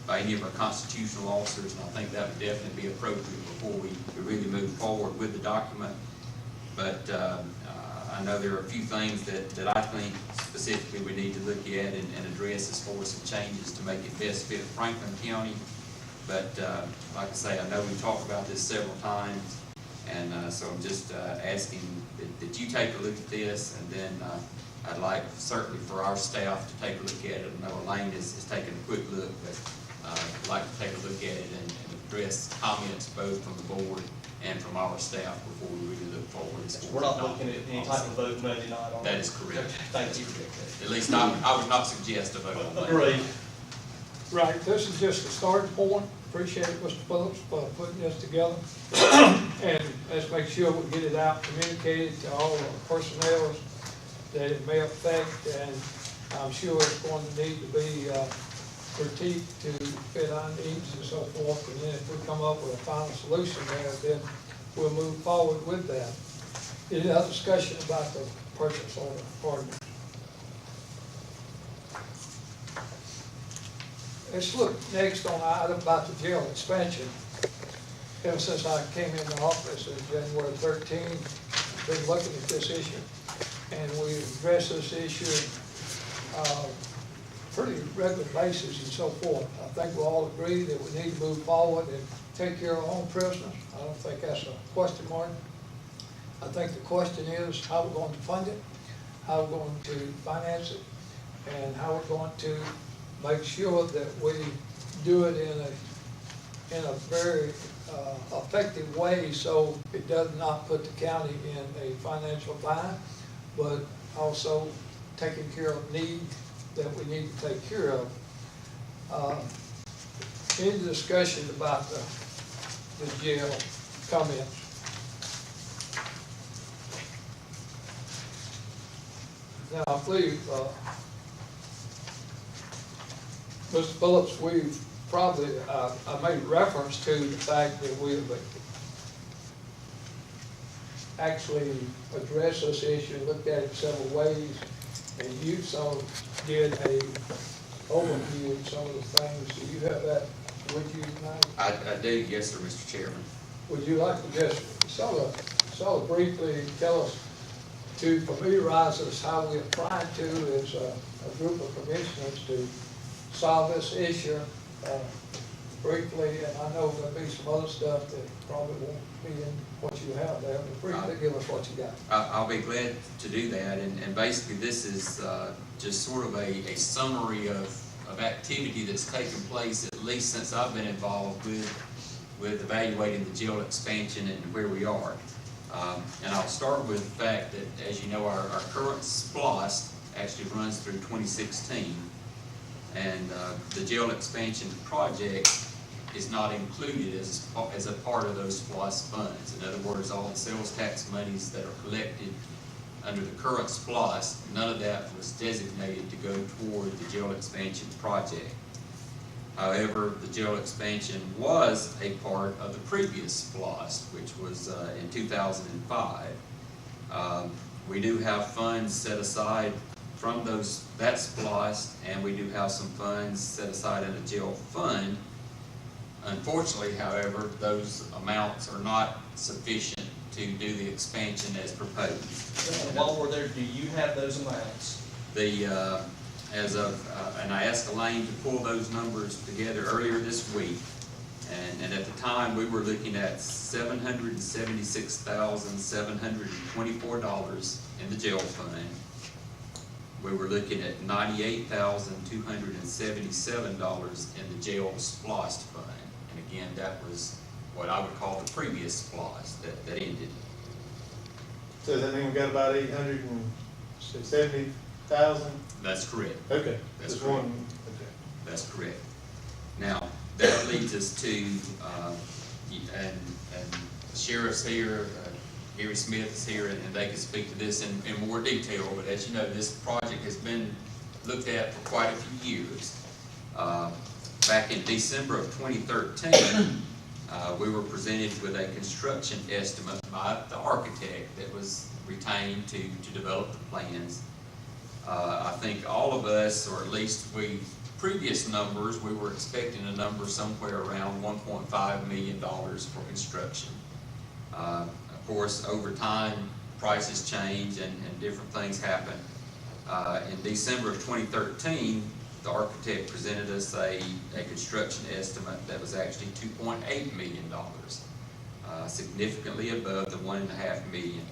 E: any of our constitutional officers, and I think that would definitely be appropriate before we really move forward with the document. But I know there are a few things that I think specifically we need to look at and address as far as some changes to make it best fit Franklin County. But like I say, I know we've talked about this several times, and so I'm just asking that you take a look at this, and then I'd like certainly for our staff to take a look at it. I know Elaine is taking a quick look, but I'd like to take a look at it and address comments both from the board and from our staff before we really look forward.
B: We're not looking at any type of vote Monday night on
E: That is correct.
B: Thank you.
E: At least I would not suggest a vote on that.
B: Agreed.
A: Right, this is just a starting point. Appreciate Mr. Phillips for putting this together. And let's make sure we get it out, communicated to all the personnel that it may affect, and I'm sure it's going to need to be critiqued to fit our needs and so forth. And then if we come up with a final solution there, then we'll move forward with that. Any other discussion about the purchase order ordinance? Let's look next on the item about the jail expansion. Ever since I came into office in January 13, I've been looking at this issue, and we address this issue pretty regular basis and so forth. I think we all agree that we need to move forward and take care of our own prisoners. I don't think that's a question mark. I think the question is how we're going to fund it, how we're going to finance it, and how we're going to make sure that we do it in a very effective way, so it does not put the county in a financial bind, but also taking care of needs that we need to take care of. Any discussion about the jail comments? Now, I believe, Mr. Phillips, we've probably, I made reference to the fact that we've actually addressed this issue, looked at it several ways, and you did a overview of some of the things. Do you have that with you tonight?
E: I do, yes, sir, Mr. Chairman.
A: Would you like to just sort of briefly tell us, to familiarize us how we're trying to, as a group of commissioners, to solve this issue briefly? And I know there'll be some other stuff that probably won't be in what you have there, but briefly give us what you got.
E: I'll be glad to do that, and basically this is just sort of a summary of activity that's taken place, at least since I've been involved with evaluating the jail expansion and where we are. And I'll start with the fact that, as you know, our current SPLOST actually runs through 2016, and the jail expansion project is not included as a part of those SPLOST funds. In other words, all the sales tax monies that are collected under the current SPLOST, none of that was designated to go toward the jail expansion project. However, the jail expansion was a part of the previous SPLOST, which was in 2005. We do have funds set aside from that SPLOST, and we do have some funds set aside in the jail fund. Unfortunately, however, those amounts are not sufficient to do the expansion as proposed.
B: While we're there, do you have those amounts?
E: And I asked Elaine to pull those numbers together earlier this week, and at the time we were looking at $776,724 in the jail fund. We were looking at $98,277 in the jail SPLOST fund, and again, that was what I would call the previous SPLOST that ended.
C: So does that mean we got about 870,000?
E: That's correct.
C: Okay.
E: That's
C: Just
E: correct.
C: one, okay.
E: That's correct. Now, that leads us to, and the sheriff's here, Gary Smith is here, and they can speak to this in more detail, but as you know, this project has been looked at for quite a few years. Back in December of 2013, we were presented with a construction estimate by the architect that was retained to develop the plans. I think all of us, or at least previous numbers, we were expecting a number somewhere around $1.5 million for construction. Of course, over time, prices change and different things happen. In December of 2013, the architect presented us a construction estimate that was actually $2.8 million, significantly above the $1.5 million.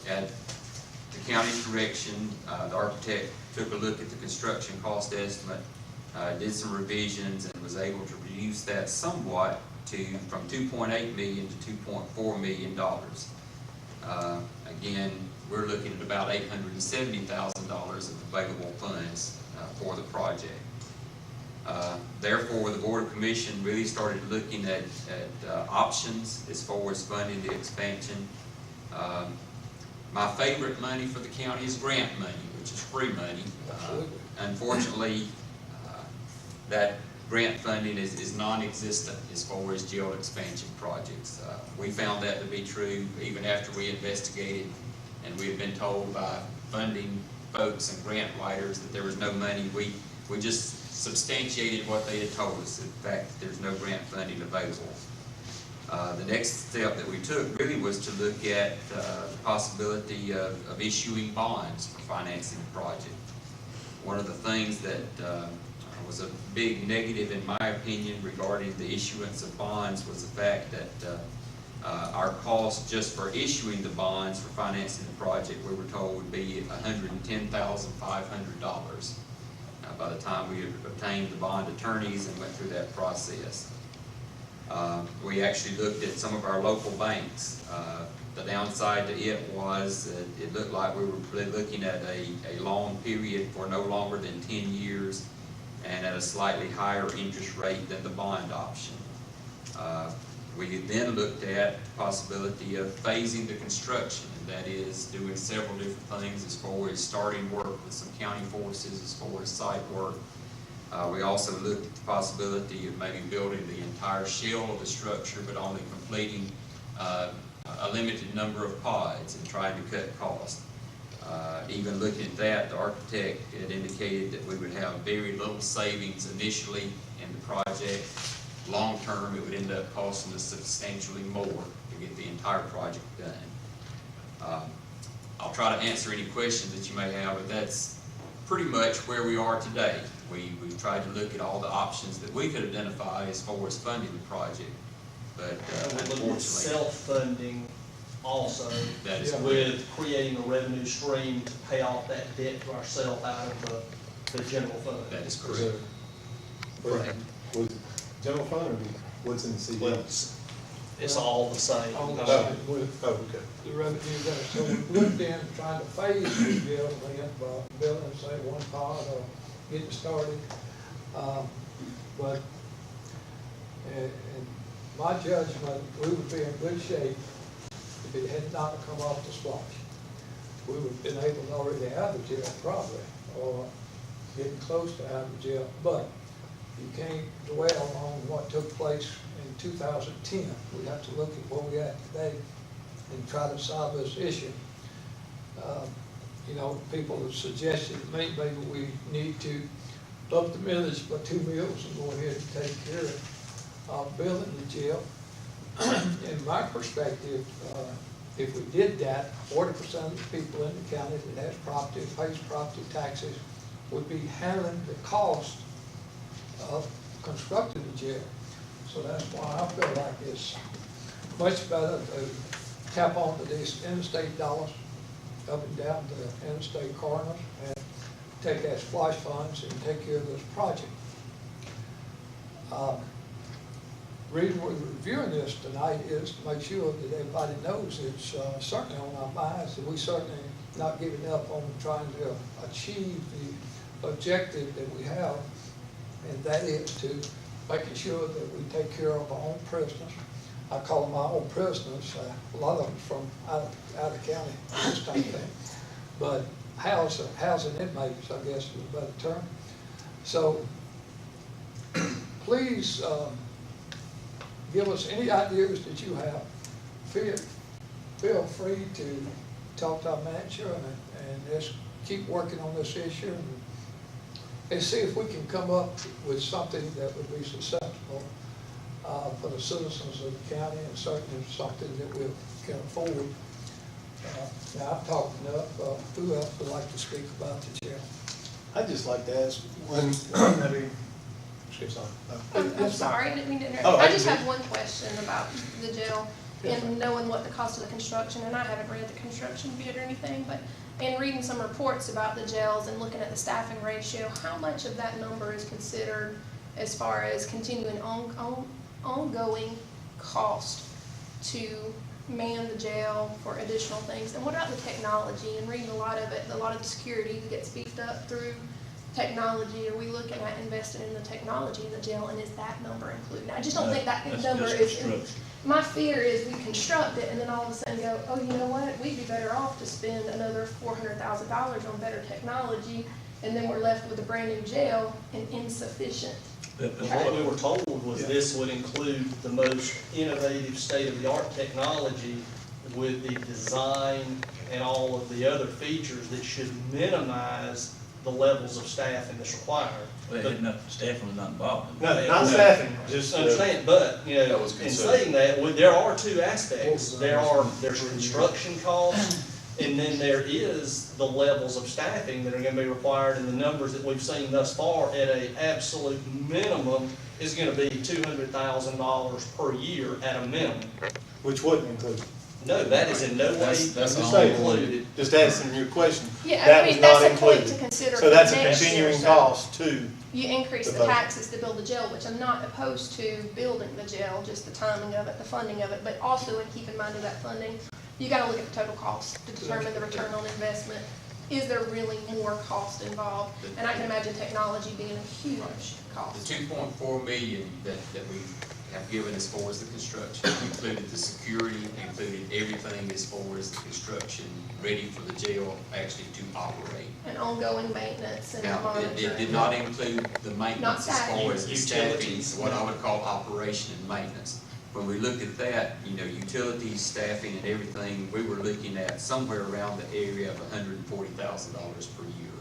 E: At the county's direction, the architect took a look at the construction cost estimate, did some revisions, and was able to reduce that somewhat from $2.8 million to $2.4 million. Again, we're looking at about $870,000 of available funds for the project. Therefore, the Board of Commission really started looking at options as far as funding the expansion. My favorite money for the county is grant money, which is free money. Unfortunately, that grant funding is non-existent as far as jail expansion projects. We found that to be true even after we investigated, and we had been told by funding folks and grant writers that there was no money. We just substantiated what they had told us. In fact, there's no grant funding available. The next step that we took really was to look at the possibility of issuing bonds for financing the project. One of the things that was a big negative in my opinion regarding the issuance of bonds was the fact that Our cost just for issuing the bonds for financing the project, we were told would be $110,500 by the time we had obtained the bond attorneys and went through that process. We actually looked at some of our local banks. The downside to it was that it looked like we were really looking at a long period for no longer than 10 years and at a slightly higher interest rate than the bond option. We then looked at the possibility of phasing the construction, and that is doing several different things as far as starting work with some county forces, as far as site work. We also looked at the possibility of maybe building the entire shell of the structure, but only completing a limited number of pods and trying to cut costs. Even looking at that, the architect had indicated that we would have very little savings initially in the project. Long term, it would end up costing us substantially more to get the entire project done. I'll try to answer any questions that you may have, but that's pretty much where we are today. We've tried to look at all the options that we could identify as far as funding the project, but
B: We're looking at
E: unfortunately,
B: self-funding also,
E: that is
B: with creating a revenue stream to pay off that debt to ourselves out of the general fund.
E: that is correct.
C: Was it general fund or what's in the CD?
B: Well, it's all the same.
A: All the
C: Oh,
A: same with
C: okay.
A: the revenue there. So we looked in trying to phase the building, building, say, one pod or getting started. But in my judgment, we would be in good shape if it had not come off the splash. We would have been able to already have the jail probably, or getting close to having the jail. But you can't dwell on what took place in 2010. We have to look at where we're at today and try to solve this issue. You know, people have suggested maybe we need to up the millage by 2 mills and go ahead and take care of building the jail. In my perspective, if we did that, 40% of the people in the county that has property, pays property taxes, would be handling the cost of constructing the jail. So that's why I feel like it's much better to tap onto these interstate dollars up and down the interstate corridors and take that splash funds and take care of this project. Reason we're reviewing this tonight is to make sure that everybody knows it's certainly on our minds, that we certainly not giving up on trying to achieve the objective that we have, and that is to making sure that we take care of our own prisoners. I call them my own prisoners. A lot of them from out of county, this type of thing. But housing inmates, I guess is a better term. So please give us any ideas that you have. Feel free to talk to our manager and just keep working on this issue and see if we can come up with something that would be successful for the citizens of the county, and certainly something that we can afford. Now, I've talked enough. Who else would like to speak about the jail?
C: I'd just like to ask when, skip on.
K: I'm sorry, I didn't mean to interrupt.
C: Oh,
K: I just
C: I-
K: have one question about the jail and knowing what the cost of the construction, and I haven't read the construction bid or anything, but in reading some reports about the jails and looking at the staffing ratio, how much of that number is considered as far as continuing ongoing cost to man the jail for additional things? And what about the technology? And reading a lot of it, a lot of the security gets beefed up through technology. Are we looking at investing in the technology in the jail, and is that number included? I just don't think that number is. My fear is we construct it and then all of a sudden go, oh, you know what? We'd be better off to spend another $400,000 on better technology, and then we're left with a brand new jail and insufficient.
B: And what we were told was this would include the most innovative state-of-the-art technology with the design and all of the other features that should minimize the levels of staffing that's required.
L: Well, staffing was not involved.
C: No, not staffing, just.
B: Understand, but, you know,
C: That was
B: in
C: considered.
B: saying that, there are two aspects. There's construction costs, and then there is the levels of staffing that are gonna be required, and the numbers that we've seen thus far at a absolute minimum is gonna be $200,000 per year at a minimum.
C: which wasn't included.
B: No, that is in no way
G: That's
C: I'm just
G: all
C: saying,
B: included.
C: just asking your question.
K: Yeah,
C: That
K: I
C: was
K: mean, that's
C: not
K: a point
C: included.
K: to consider
C: So
K: for
C: that's a
K: next year,
C: continuing
K: so
C: cost too.
K: you increase
C: the
K: the
C: budget.
K: taxes to build the jail, which I'm not opposed to building the jail, just the timing of it, the funding of it, but also, and keep in mind of that funding, you gotta look at the total cost to determine the return on investment. Is there really more cost involved? And I can imagine technology being a huge
E: The
K: cost.
E: 2.4 million that we have given as far as the construction included the security, included everything as far as the construction, ready for the jail actually to operate.
K: And ongoing maintenance and
E: Now, it did
K: monitoring.
E: not include the maintenance as
K: staffing.
E: far as the staffing,
B: Utilities.
E: what I would call operation and maintenance. When we looked at that, utilities, staffing and everything, we were looking at somewhere around the area of $140,000 per year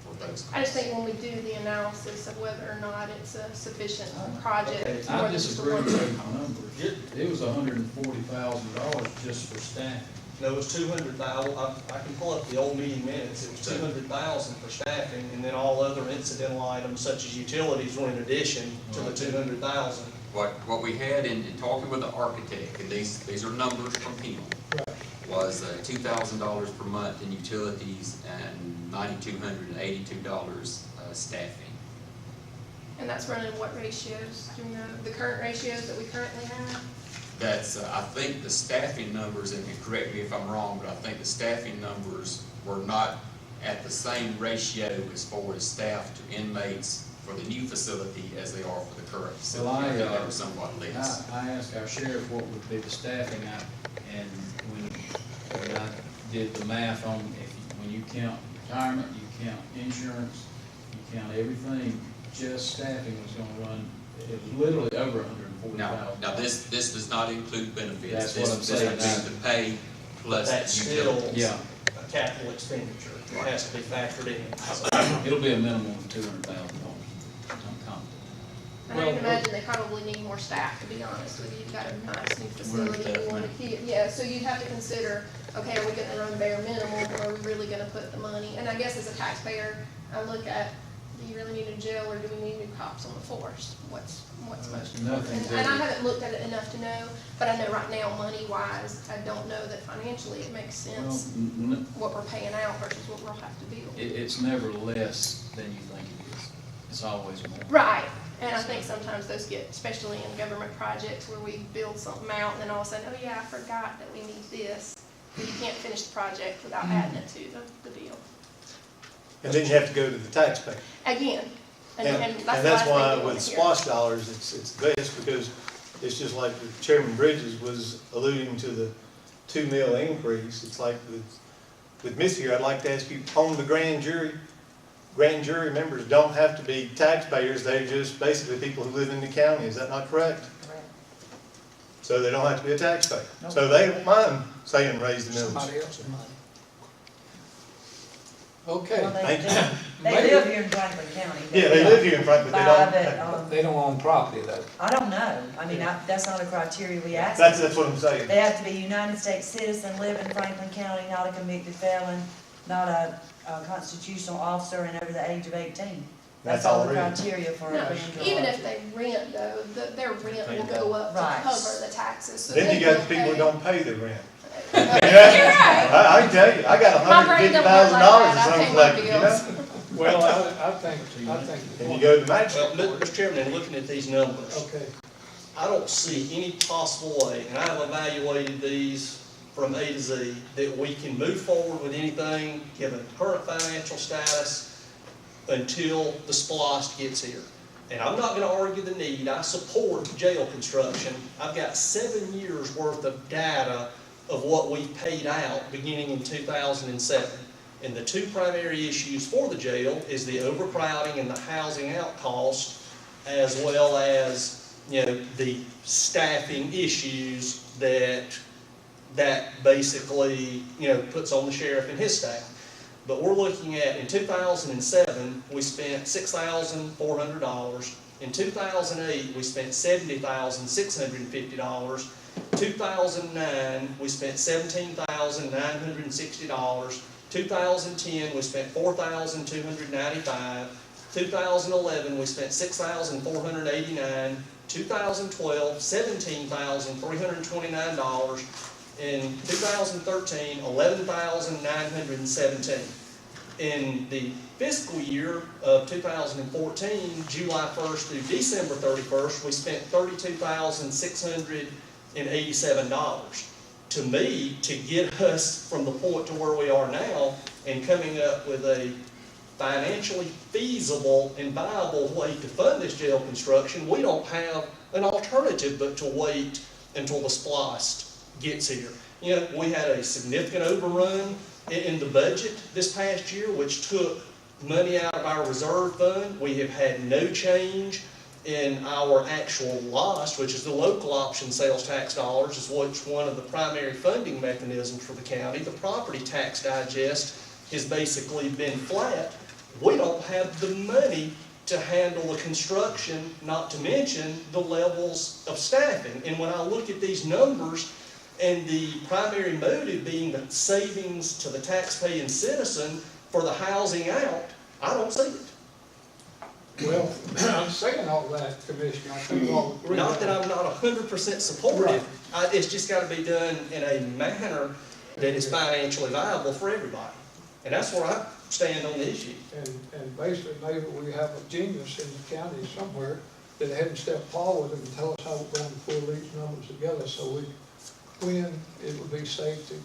E: for those costs.
K: I just think when we do the analysis of whether or not it's a sufficient project.
G: I
K: more than just the
G: disagree
K: one-
G: with those numbers. It was $140,000 just for staffing.
B: No, it was 200,000, I can pull up the old meeting minutes, it was 200,000 for staffing, and then all other incidental items such as utilities were in addition to the 200,000.
E: What we had in talking with the architect, and these are numbers from him, was $2,000 per month in utilities and $9,282 staffing.
K: And that's running what ratios? Do you know the current ratios that we currently have?
E: That's, I think the staffing numbers, and correct me if I'm wrong, but I think the staffing numbers were not at the same ratio as far as staff to inmates for the new facility as they are for the current facility.
G: Well,
E: I think they were somewhat less.
G: I asked our sheriff what would be the staffing, and when I did the math on, when you count retirement, you count insurance, you count everything, just staffing was gonna run, it was literally over $140,000.
E: Now this does not include benefits.
G: That's what I'm saying.
E: This would be the pay plus
B: That's
E: utilities.
B: still
G: Yeah,
B: a capital expenditure, it has to be factored in.
G: it'll be a minimum of $200,000. I'm confident.
K: And I can imagine they probably need more staff, to be honest with you. You've got a nice new facility, you want to keep, yeah, so you'd have to consider, okay, are we gonna run bare minimum, or are we really gonna put the money? And I guess as a taxpayer, I look at, do you really need a jail, or do we need new cops on the force? What's most important?
G: Nothing's
K: And I
G: ever-
K: haven't looked at it enough to know, but I know right now, money-wise, I don't know that financially it makes
G: Well,
K: sense, what we're paying out versus what we'll have to build.
G: it's never less than you think it is. It's always more.
K: Right, and I think sometimes those get, especially in government projects where we build something out and then all of a sudden, oh yeah, I forgot that we need this. But you can't finish the project without adding it to the deal.
C: And then you have to go to the taxpayer.
K: Again, and
C: And
K: that's
C: that's
K: the last
C: why
K: thing we want
C: with
K: to hear.
C: SPOS dollars, it's best because it's just like Chairman Bridges was alluding to the 2 mil increase. It's like with Miss here, I'd like to ask you, on the grand jury members don't have to be taxpayers. They're just basically people who live in the county. Is that not correct? So they don't have to be a taxpayer. So they don't mind saying raise the millage.
A: Somebody else's money. Okay,
M: Well,
C: Thank you.
M: They live here in Franklin County.
C: Yeah, they live here in Franklin, but they
M: Buy,
C: don't.
M: but,
H: They don't own property though.
M: I don't know. I mean, that's not a criteria we ask.
C: That's what I'm saying.
M: They have to be a United States citizen, live in Franklin County, not a convicted felon, not a constitutional officer, and over the age of 18. That's all the
C: already.
M: criteria for a
K: No,
M: grand jury.
K: even if they rent though, their rent will go up to
M: Right.
K: cover the taxes. So
C: Then
K: they
C: you got
K: will
C: the people who
K: pay.
C: don't pay their rent.
K: You're right.
C: I can tell you, I got
K: My brain don't work like
C: $150,000
K: that. I
C: or
K: pay
C: something
K: my
C: like, you know?
K: bills.
H: Well, I think.
C: And you go to the
B: Well,
C: magistrate.
B: Mr. Chairman, in looking at these numbers,
A: okay.
B: I don't see any possible way, and I've evaluated these from A to Z, that we can move forward with anything, given current financial status, until the SPOS gets here. And I'm not gonna argue the need, I support jail construction. I've got 7 years worth of data of what we paid out beginning in 2007. And the two primary issues for the jail is the overcrowding and the housing out cost, as well as, the staffing issues that basically, puts on the sheriff and his staff. But we're looking at, in 2007, we spent $6,400. In 2008, we spent $70,650. 2009, we spent $17,960. 2010, we spent $4,295. 2011, we spent $6,489. 2012, $17,329. In 2013, $11,917. In the fiscal year of 2014, July 1st through December 31st, we spent $32,687. To me, to get us from the point to where we are now and coming up with a financially feasible and viable way to fund this jail construction, we don't have an alternative but to wait until the SPLOST gets here. You know, we had a significant overrun in the budget this past year, which took money out of our reserve fund. We have had no change in our actual loss, which is the local option sales tax dollars, is one of the primary funding mechanisms for the county. The property tax digest has basically been flat. We don't have the money to handle the construction, not to mention the levels of staffing. And when I look at these numbers, and the primary motive being the savings to the taxpaying citizen for the housing out, I don't see it.
A: Well, I'm saying all that, Commissioner, I think we all agree.
B: Not that I'm not 100% supportive, it's just got to be done in a manner that is financially viable for everybody. And that's where I stand on the issue.
A: And basically, maybe we have a genius in the county somewhere that hadn't stepped forward and tell us how we're going to pull these numbers together so when it would be safe to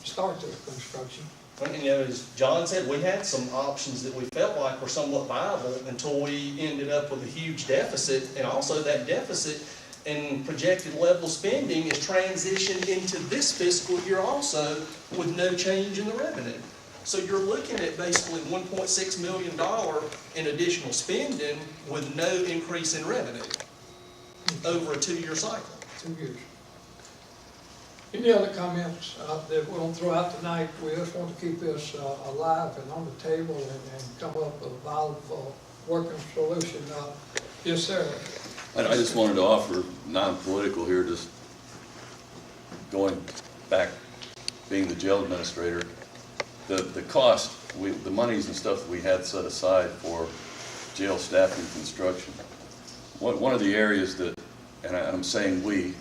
A: start the construction.
B: And, you know, as John said, we had some options that we felt like were somewhat viable until we ended up with a huge deficit, and also that deficit and projected level of spending is transitioned into this fiscal year also with no change in the revenue. So you're looking at basically $1.6 million in additional spending with no increase in revenue over a 2-year cycle.
A: 2 years. Any other comments that we want to throw out tonight? We just want to keep this alive and on the table and come up with a viable working solution. Yes, sir.
N: I just wanted to offer, non-political here, just going back, being the jail administrator, the cost, the monies and stuff that we had set aside for jail staffing construction. One of the areas that, and I'm saying we,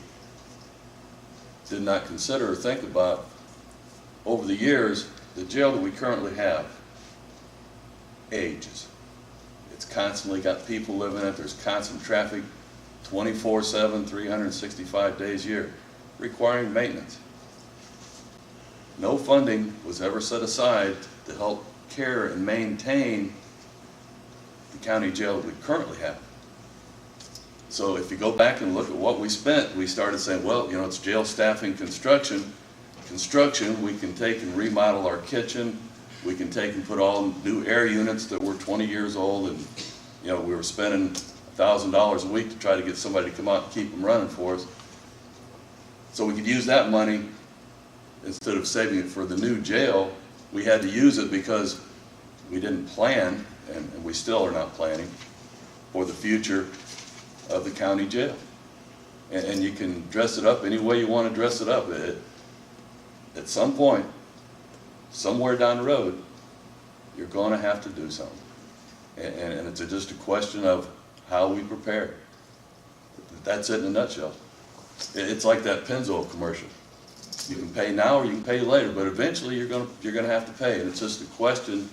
N: did not consider or think about over the years, the jail that we currently have ages. It's constantly got people living in it, there's constant traffic, 24/7, 365 days a year, requiring maintenance. No funding was ever set aside to help care and maintain the county jail that we currently have. So if you go back and look at what we spent, we started saying, well, you know, it's jail staffing construction. Construction, we can take and remodel our kitchen. We can take and put all new air units that were 20 years old, and, you know, we were spending $1,000 a week to try to get somebody to come out and keep them running for us. So we could use that money instead of saving it for the new jail. We had to use it because we didn't plan, and we still are not planning, for the future of the county jail. And you can dress it up any way you want to dress it up. At some point, somewhere down the road, you're going to have to do something. And it's just a question of how we prepare. That's it in a nutshell. It's like that Pennzoil commercial. You can pay now or you can pay later, but eventually you're going to have to pay. And it's just a question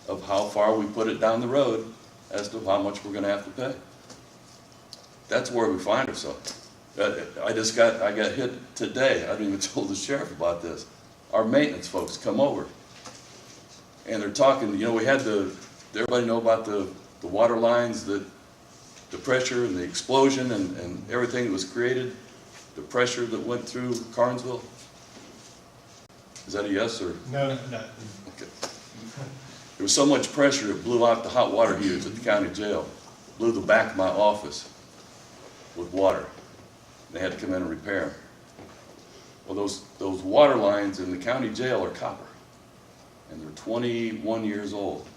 N: of how far we put it down the road as to how much we're going to have to pay. That's where we find ourselves. I got hit today. I didn't even tell the sheriff about this. Our maintenance folks come over, and they're talking. You know, we had everybody know about the water lines, the pressure and the explosion and everything that was created, the pressure that went through Carnesville. Is that a yes or
C: No.
N: Okay. There was so much pressure it blew out the hot water heaters at the county jail, blew the back of my office with water. They had to come in and repair them. Well, those water lines in the county jail are copper, and they're 21 years old.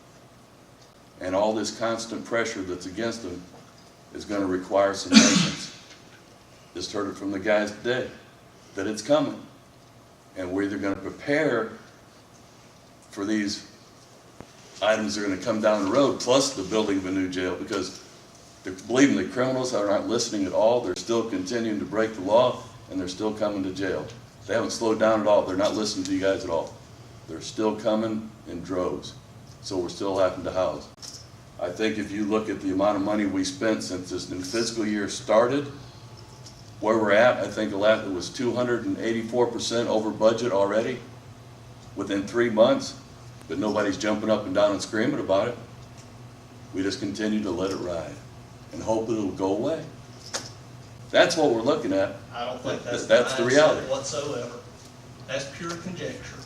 N: And all this constant pressure that's against them is going to require some maintenance. Just heard it from the guys today, that it's coming. And we're either going to prepare for these items that are going to come down the road, plus the building of a new jail, because Believe me, the criminals are not listening at all. They're still continuing to break the law, and they're still coming to jail. They haven't slowed down at all. They're not listening to you guys at all. They're still coming in droves. So we're still having to house. I think if you look at the amount of money we spent since this new fiscal year started, where we're at, I think it was 284% over budget already within 3 months, but nobody's jumping up and down and screaming about it. We just continue to let it ride and hope it'll go away. That's what we're looking at.
B: I don't think that's
N: the
B: mindset
N: reality.
B: whatsoever. That's pure conjecture.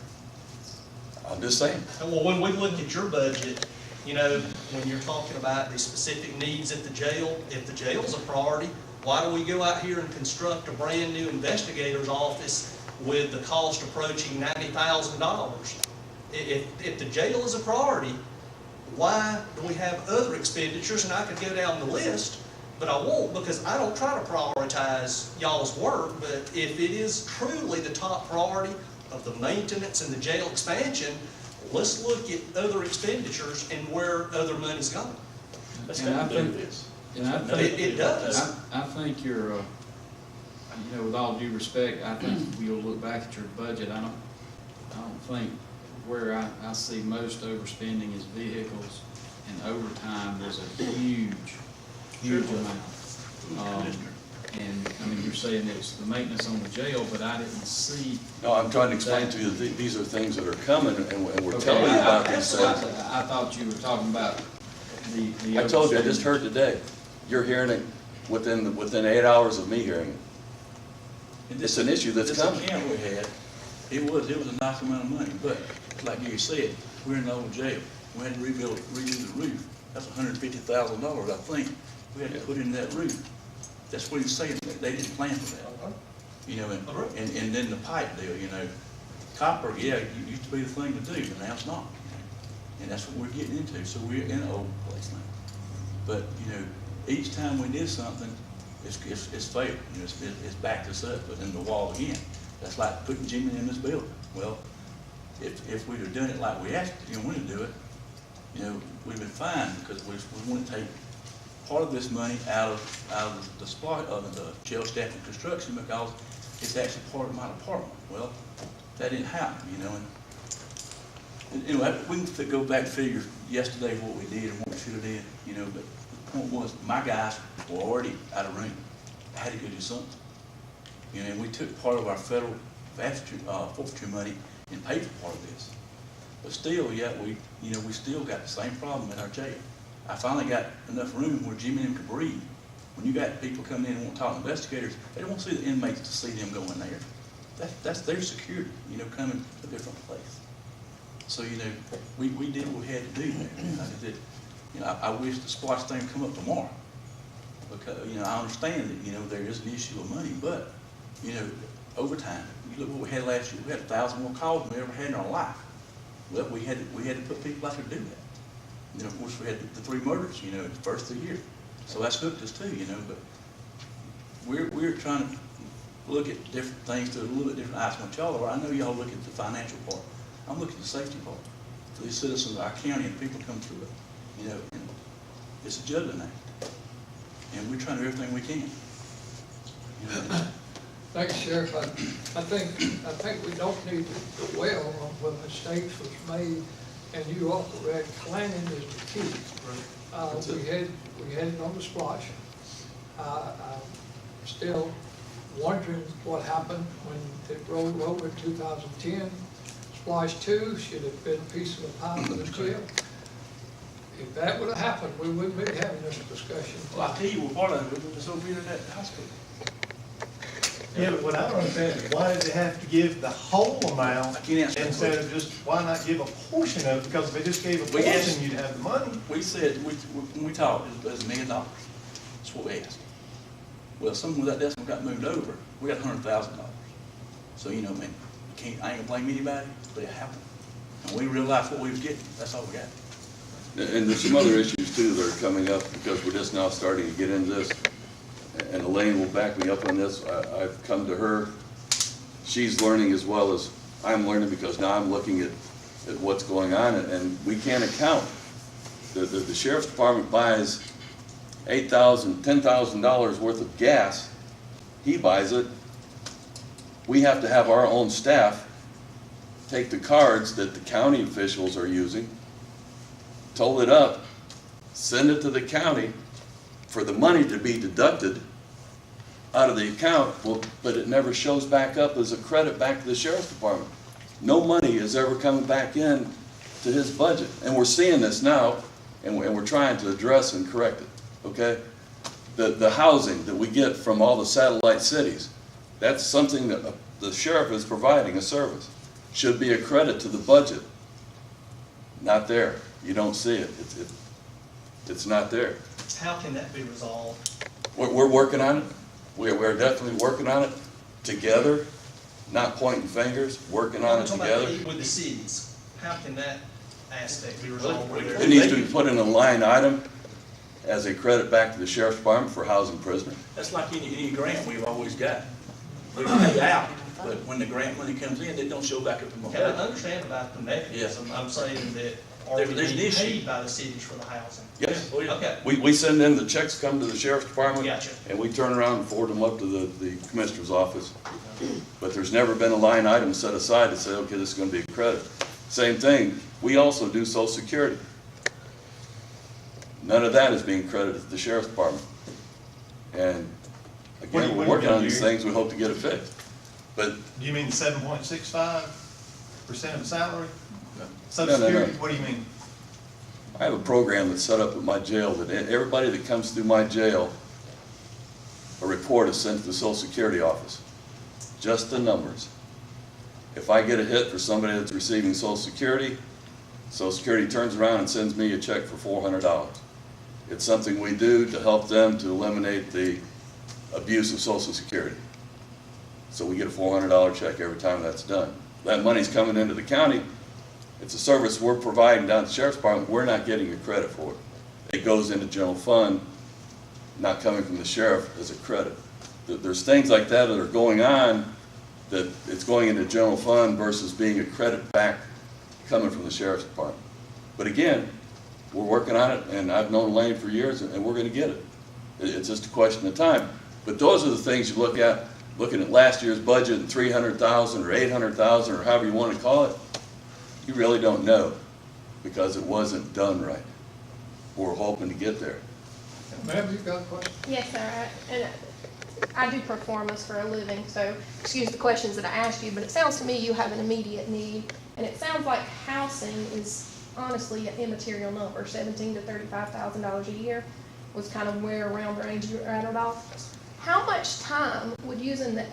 N: I'm just saying.
B: And well, when we look at your budget, you know, when you're talking about the specific needs at the jail, if the jail's a priority, why do we go out here and construct a brand new investigator's office with the cost approaching $90,000? If the jail is a priority, why do we have other expenditures? And I could go down the list, but I won't, because I don't try to prioritize y'all's work. But if it is truly the top priority of the maintenance and the jail expansion, let's look at other expenditures and where other money's gone.
L: Let's
G: And I
L: do
G: think-
L: this.
G: And I think,
B: It does.
G: I think you're, you know, with all due respect, I think we'll look back at your budget. I don't think where I see most overspending is vehicles, and overtime is a huge amount. And, I mean, you're saying it's the maintenance on the jail, but I didn't see.
N: No, I'm trying to explain to you that these are things that are coming, and we're
G: Okay,
N: telling you about these things.
G: I thought you were talking about the.
N: I told you, I just heard today. You're hearing it within 8 hours of me hearing it. It's an issue that's coming.
L: This account we had, it was a nice amount of money, but like you said, we're in the old jail. We had to redo the roof. That's $150,000, I think. We had to put in that roof. That's what he's saying. They didn't plan for that. You know, and then the pipe deal, you know. Copper, yeah, it used to be the thing to do, but now it's not. And that's what we're getting into. So we're in an old place now. But, you know, each time we did something, it's failed. You know, it's backed us up within the wall again. That's like putting Jimmy in this building. Well, if we'd have done it like we asked, you know, when to do it, you know, we'd been fine, because we want to take part of this money out of the spot of the jail staff and construction, because it's actually part of my department. Well, that didn't happen, you know. And anyway, we can go back and figure yesterday what we did and what we should have did, you know. But the point was, my guys were already out of room. I had to go do something, you know. And we took part of our federal forfeiture money and paid for part of this. But still, yeah, we still got the same problem in our jail. I finally got enough room where Jimmy and them could breathe. When you got people coming in and want to talk to investigators, they don't want to see the inmates to see them go in there. That's their security, you know, coming to a different place. So, you know, we did what we had to do there. You know, I wish the SPLOST thing would come up tomorrow, because, you know, I understand that, you know, there is an issue of money, but, you know, overtime. You look what we had last year. We had 1,000 more calls than we ever had in our life. Well, we had to put people out there to do that. You know, of course, we had the 3 murders, you know, in the first 3 years. So that's hooked us too, you know, but we're trying to look at different things to a little bit different eyes than what y'all are. I know y'all look at the financial part. I'm looking at the safety part for these citizens of our county and people come through it. You know, and it's a juggling act. And we're trying to do everything we can. You know,
A: Thanks, Sheriff. I think we don't need to dwell on when mistakes was made, and you are correct, planning is the key. We had it on the splash. I'm still wondering what happened when it rolled over in 2010. Splash 2 should have been a piece of the pie for the jail. If that would have happened, we wouldn't be having this discussion.
L: well, I tell you, what part of it was over here in that hospital.
C: Yeah, but what I don't understand is why does it have to give the whole amount
L: I can't answer that
C: instead
L: question.
C: of just, why not give a portion of it? Because if they just gave a
L: We asked-
C: portion, you'd have the money.
L: We said, when we talked, it was $1 million. That's what we asked. Well, someone with that decimal got moved over, we got $100,000. So, you know, man, I ain't gonna blame anybody, but it happened. And we realized what we was getting, that's all we got.
N: And there's some other issues too that are coming up, because we're just now starting to get into this. And Elaine will back me up on this. I've come to her. She's learning as well as I'm learning, because now I'm looking at what's going on, and we can't account. The sheriff's department buys $8,000, $10,000 worth of gas, he buys it. We have to have our own staff take the cards that the county officials are using, toll it up, send it to the county for the money to be deducted out of the account, well, but it never shows back up as a credit back to the sheriff's department. No money is ever coming back in to his budget. And we're seeing this now, and we're trying to address and correct it, okay? The housing that we get from all the satellite cities, that's something that the sheriff is providing a service. Should be a credit to the budget. Not there. You don't see it. It's not there.
B: How can that be resolved?
N: We're working on it. We're definitely working on it together, not pointing fingers, working on it together.
B: With the cities, how can that aspect be resolved?
N: It needs to be put in a line item as a credit back to the sheriff's department for housing prisoners.
L: That's like any grant we've always got. We pay out, but when the grant money comes in, they don't show back up in the
B: Okay, I
L: budget.
B: understand about the mechanism. I'm saying that, are we
L: There's an
B: being
L: issue.
B: paid by the cities for the housing?
N: Yes.
L: Oh, yeah.
B: Okay,
N: We send in, the checks come to the sheriff's department.
B: Gotcha.
N: And we turn around and forward them up to the commissioner's office. But there's never been a line item set aside to say, okay, this is gonna be a credit. Same thing, we also do Social Security. None of that is being credited to the sheriff's department. And again, we're working on these things, we hope to get it fixed. But
C: Do you mean 7.65% of salary?
N: No,
C: Social
N: no.
C: Security, what do you mean?
N: I have a program that's set up at my jail that everybody that comes through my jail, a report is sent to the Social Security office. Just the numbers. If I get a hit for somebody that's receiving Social Security turns around and sends me a check for $400. It's something we do to help them to eliminate the abuse of Social Security. So we get a $400 check every time that's done. That money's coming into the county. It's a service we're providing down at the sheriff's department. We're not getting the credit for it. It goes into general fund, not coming from the sheriff as a credit. There's things like that that are going on, that it's going into general fund versus being a credit back coming from the sheriff's department. But again, we're working on it, and I've known Lane for years, and we're gonna get it. It's just a question of time. But those are the things you look at, looking at last year's budget and 300,000 or 800,000 or however you want to call it, you really don't know because it wasn't done right. We're hoping to get there.
A: Ma'am, you got a question?
K: Yes, sir. And I do performance for a living, so excuse the questions that I asked you, but it sounds to me you have an immediate need. And it sounds like housing is honestly an immaterial number, $17,000 to $35,000 a year was kind of where around the range you rattled off. How much time would using the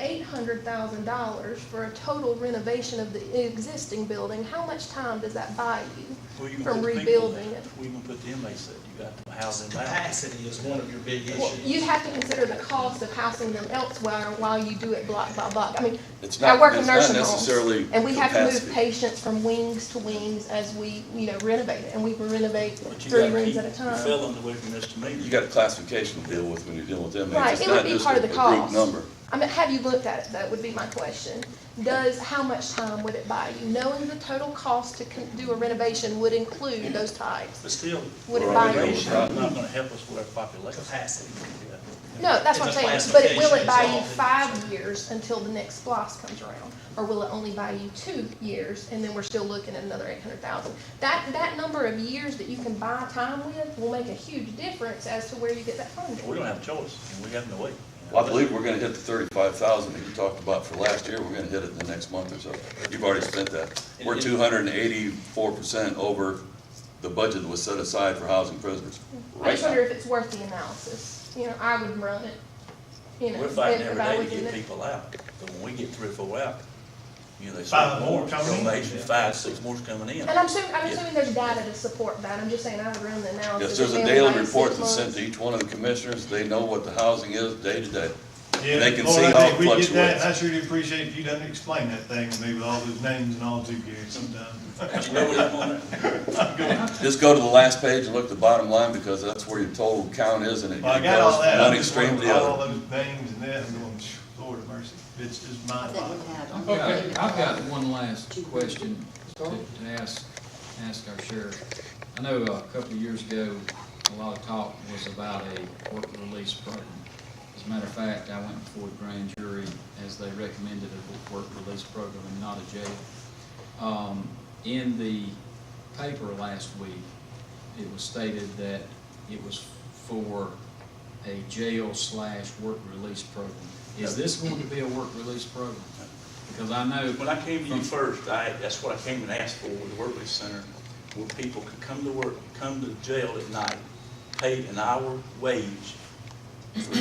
K: $800,000 for a total renovation of the existing building, how much time does that buy you
L: Where you gonna
K: from
L: put the people
K: rebuilding
L: at?
K: it?
L: Where you gonna put the inmates at? You got to house them out.
B: Capacity is one of your big
K: Well,
B: issues.
K: you have to consider the cost of housing them elsewhere while you do it block by block. I mean,
N: It's
K: I
N: not,
K: work in
N: it's not
K: nursing homes,
N: necessarily
K: and we have to move
N: capacity.
K: patients from wings to wings as we, renovate it, and we renovate
L: But you
K: 3
L: gotta
K: rooms
L: keep
K: at a
L: your
K: time.
L: felons away from misdemeanors.
N: You got a classification to deal with when you're dealing with inmates.
K: Right,
N: It's
K: it would
N: not
K: be
N: just
K: part of
N: a
K: the
N: group
K: cost.
N: number.
K: I mean, have you looked at it, though, would be my question. How much time would it buy you? Knowing the total cost to do a renovation would include those types.
L: But still,
K: Would it buy you?
L: renovation is not gonna help us with our population.
B: Capacity.
K: No, that's what
B: It's
K: I'm
B: a
K: saying, but will it buy
B: classification,
K: you
B: it's all.
K: 5 years until the next SPLOST comes around? Or will it only buy you 2 years, and then we're still looking at another 800,000? That number of years that you can buy time with will make a huge difference as to where you get that funding.
L: We don't have a choice, and we have no way.
N: Well, I believe we're gonna hit the 35,000 that you talked about for last year. We're gonna hit it in the next month or so. You've already spent that. We're 284% over the budget that was set aside for housing prisoners.
K: I
N: Right
K: just wonder
N: now.
K: if it's worth the analysis. I would run it,
L: We're fighting
K: if
L: every
K: I
L: day
K: was
L: to
K: in
L: get
K: it.
L: people out, but when we get 3 or 4 out, they
C: Five
L: say
C: more coming in?
L: donation, 5, 6 more's coming in.
K: And I'm assuming there's data to support that. I'm just saying I would run the analysis.
N: Yes, there's a
K: if
N: daily
K: everybody's
N: report
K: 6
N: that's sent
K: months.
N: to each one of the commissioners. They know what the housing is day to day.
C: Yeah,
N: They can
C: boy,
N: see
C: I
N: how
C: think
N: it
C: we get that,
N: fluctuates.
C: and I sure do appreciate if you done explain that thing to me with all those names and all too, Gary, sometimes.
L: You know what I'm on there?
N: Just go to the last page and look at the bottom line because that's where your total count is and it
C: Well, I
N: goes
C: got all that,
N: from
C: I
N: one
C: just
N: extreme to
C: wondered
N: the
C: all
N: other.
C: those names and that, and going, Lord of mercy, it's just mind-boggling.
G: I've got one last question to ask our sheriff. I know a couple of years ago,
O: a lot of talk was about a work release program. As a matter of fact, I went before the grand jury as they recommended a work release program and not a jail. In the paper last week, it was stated that it was for a jail/work release program. Is this going to be a work release program? Because I know.
L: When I came to you first, that's what I came and asked for, was a work release center, where people could come to work, come to jail at night, paid an hour wage, for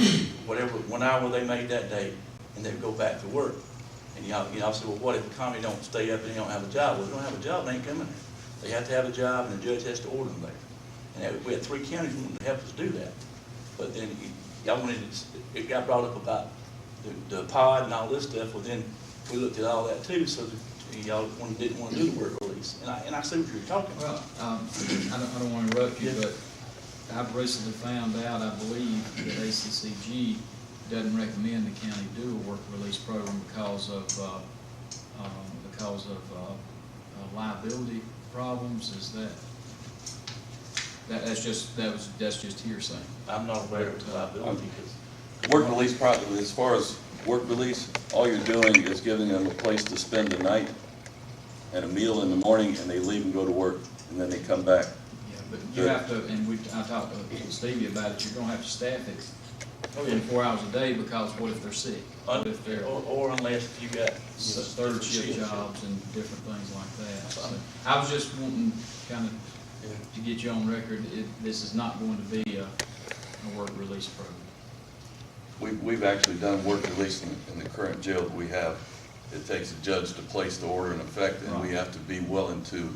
L: whatever, 1 hour they made that day, and they'd go back to work. And y'all said, well, what if the commie don't stay up and they don't have a job? Well, if they don't have a job, they ain't coming there. They have to have a job, and the judge has to order them there. And we had 3 counties wanting to help us do that. But then y'all wanted, it got brought up about the pod and all this stuff. Well, then we looked at all that too, so y'all didn't want to do the work release. And I see what you're talking about.
O: Well, I don't want to interrupt you, but I've recently found out, I believe, that ACCG doesn't recommend the county do a work release program because of liability problems. Is that's just hearsay?
L: I'm not aware of the liability because
N: Work release, as far as work release, all you're doing is giving them a place to spend the night and a meal in the morning, and they leave and go to work, and then they come back.
O: Yeah, but you have to, and I talked to Stevie about it, you're gonna have to staff it 24 hours a day, because what if they're sick? What if they're,
L: or unless you got
O: third shift jobs and different things like that. So I was just wanting kind of to get you on record, this is not going to be a work release program.
N: We've actually done work release in the current jail that we have. It takes a judge to place the order in effect, and we have to be willing to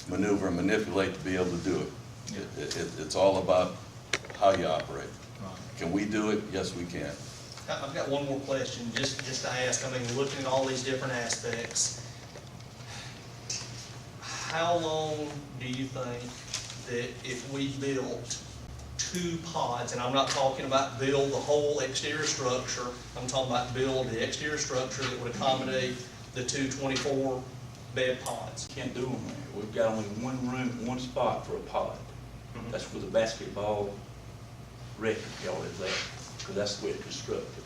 N: maneuver and manipulate to be able to do it.
O: Yeah.
N: It's all about how you operate.
O: Right.
N: Can we do it? Yes, we can.
B: I've got one more question, just to ask. I mean, looking at all these different aspects, how long do you think that if we built 2 pods, and I'm not talking about build the whole exterior structure, I'm talking about build the exterior structure that would accommodate the 2 24-bed pods?
L: can't do them there. We've got only one room, one spot for a pod. That's where the basketball record yard is at, because that's the way it's constructed.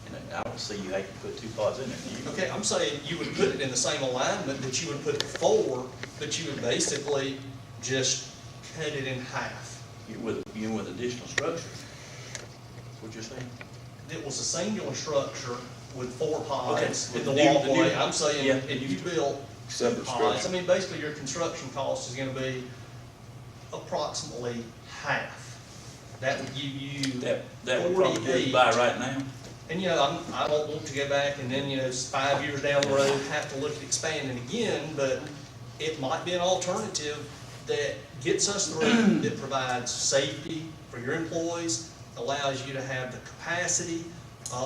L: And I don't see you having to put 2 pods in there.
B: Okay, I'm saying you would put it in the same alignment that you would put 4, but you would basically just cut it in half.
L: With additional structure. That's what you're saying?
B: It was a singular structure with 4 pods
L: Okay.
B: in the
L: The new-
B: walkway. I'm saying
L: yeah.
B: if you built 2
N: Separate
B: pods,
N: structure.
B: I mean, basically your construction cost is gonna be approximately half. That would give you
L: That would probably get us by right now.
B: And, you know, I don't want to go back and then, 5 years down the road, have to look at expanding again, but it might be an alternative that gets us through, that provides safety for your employees, allows you to have the capacity,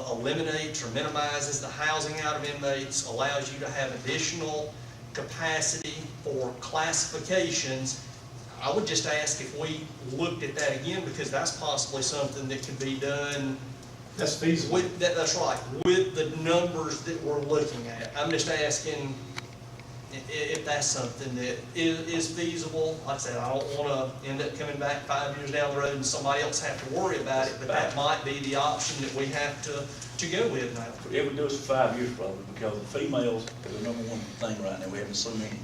B: eliminates or minimizes the housing out of inmates, allows you to have additional capacity for classifications. I would just ask if we looked at that again, because that's possibly something that could be done.
C: That's feasible.
B: That's right, with the numbers that we're looking at. I'm just asking if that's something that is feasible. Like I said, I don't want to end up coming back 5 years down the road and somebody else have to worry about it, but that might be the option that we have to go with now.
L: It would do us for 5 years probably, because the females are the number one thing right now. We're having so many.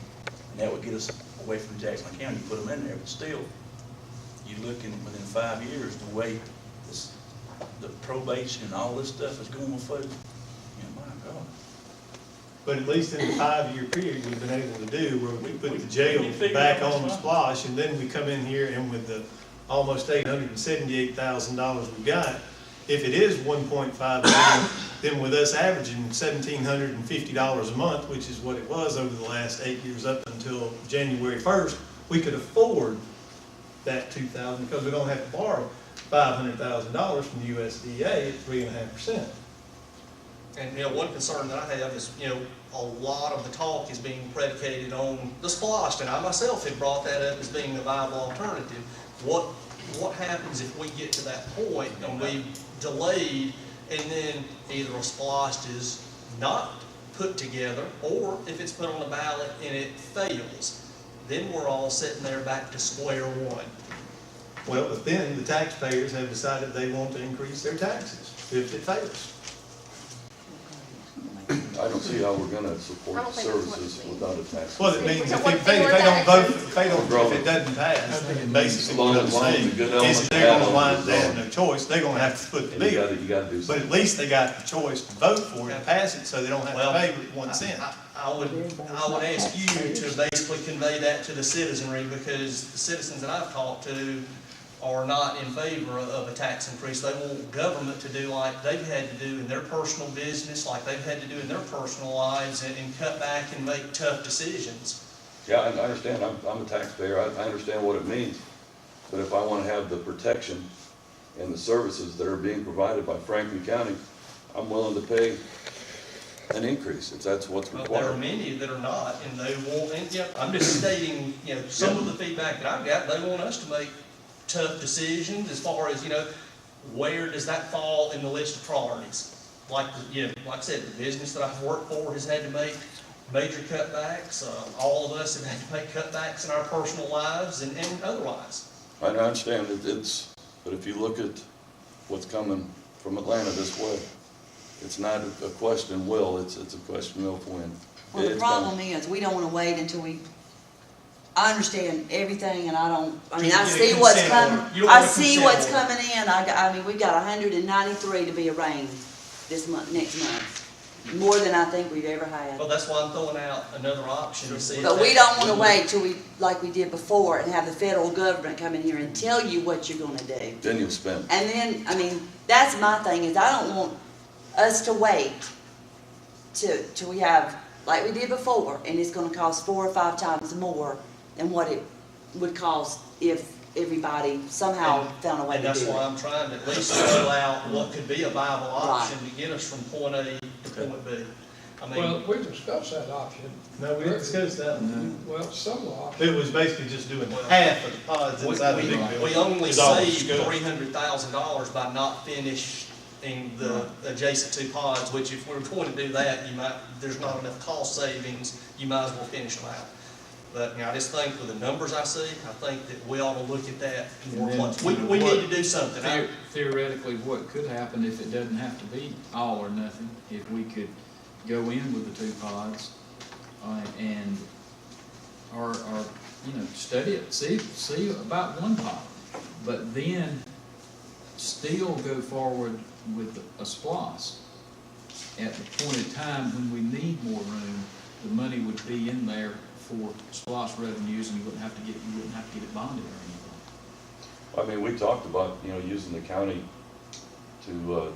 L: And that would get us away from Jackson County, put them in there, but still, you're looking within 5 years, the way the probation and all this stuff is going forward. My God.
C: But at least in the 5-year period, we've been able to do where we put the jail back on the splosh, and then we come in here and with the almost $878,000 we got, if it is 1.5 million, then with us averaging $1,750 a month, which is what it was over the last 8 years up until January 1st, we could afford that $2,000 because we don't have to borrow $500,000 from the USDA at 3.5%.
B: And one concern that I have is, a lot of the talk is being predicated on the splosh, and I myself had brought that up as being a viable alternative. What happens if we get to that point and we delayed, and then either a splosh is not put together, or if it's put on the ballot and it fails, then we're all sitting there back to square one.
C: Well, but then the taxpayers have decided they want to increase their taxes if it fails.
N: I don't see how we're gonna
K: I
N: support
K: don't think that's what
N: services
K: it means.
N: without a tax.
C: Well, it means if
K: What
C: they don't vote, if it
N: Grow.
C: doesn't pass, then basically
N: As long
C: what I'm
N: as it's a
C: saying
N: good
C: is
N: element
C: they're
N: to have
C: gonna
N: on
C: wind,
N: the
C: they have
N: zone.
C: no choice, they're gonna have to foot the
N: And you
C: bill.
N: gotta do
C: But
N: something.
C: at least they got the choice to vote for it and pass it, so they don't have
B: Well,
C: to pay 1 cent.
B: I would ask you to basically convey that to the citizenry, because the citizens that I've talked to are not in favor of a tax increase. They want government to do like they've had to do in their personal business, like they've had to do in their personal lives, and cut back and make tough decisions.
N: Yeah, I understand, I'm a taxpayer, I understand what it means. But if I wanna have the protection and the services that are being provided by Franklin County, I'm willing to pay an increase, if that's what's
B: But there are
N: required.
B: many that are not, and they won't, and, yeah, I'm just stating, some of the feedback that I've got, they want us to make tough decisions as far as, where does that fall in the list of priorities? Like, like I said, the business that I've worked for has had to make major cutbacks. All of us have had to make cutbacks in our personal lives and otherwise.
N: I understand, but if you look at what's coming from Atlanta this way, it's not a question will, it's a question of when.
M: Well, the
N: It's coming.
M: problem is, we don't wanna wait until I understand everything, and I
B: You get a
M: see what's
B: consent
M: coming,
B: order. You don't
M: I
B: want a
M: see
B: consent
M: what's
B: order.
M: coming in, I mean, we've got 193 to be arraigned this month, next month, more than I think we've ever had.
B: Well, that's why I'm throwing out another option to see if
M: But we
B: that-
M: don't wanna wait till like we did before, and have the federal government come in here and tell you what you're gonna do.
N: Then you'll spend.
M: And then, that's my thing, is I don't want us to wait till we have, like we did before, and it's gonna cost 4 or 5 times more than what it would cost if everybody somehow found a way
B: And
M: to
B: that's
M: do
B: why
M: it.
B: I'm trying to at least spell out what could be a viable option to get us from point A to point B. I
A: Well,
B: mean,
A: we discussed that option.
C: No, we didn't discuss that one.
A: Well, some options.
C: It was basically just doing half of the pods inside the big building.
B: we only
C: Is all we
B: saved
C: discussed.
B: $300,000 by not finishing the adjacent 2 pods, which if we were going to do that, there's not enough cost savings, you might as well finish them out. But, I just think with the numbers I see, I think that we ought to look at that more
O: And then
B: closely. We need to do something.
O: Theoretically, what could happen if it doesn't have to be all or nothing, if we could go in with the 2 pods, and, or, study it, see about 1 pod, but then still go forward with a SPOS. At the point in time when we need more room, the money would be in there for SPOS revenues, and you wouldn't have to get it bonded or anything.
N: We talked about, using the county to,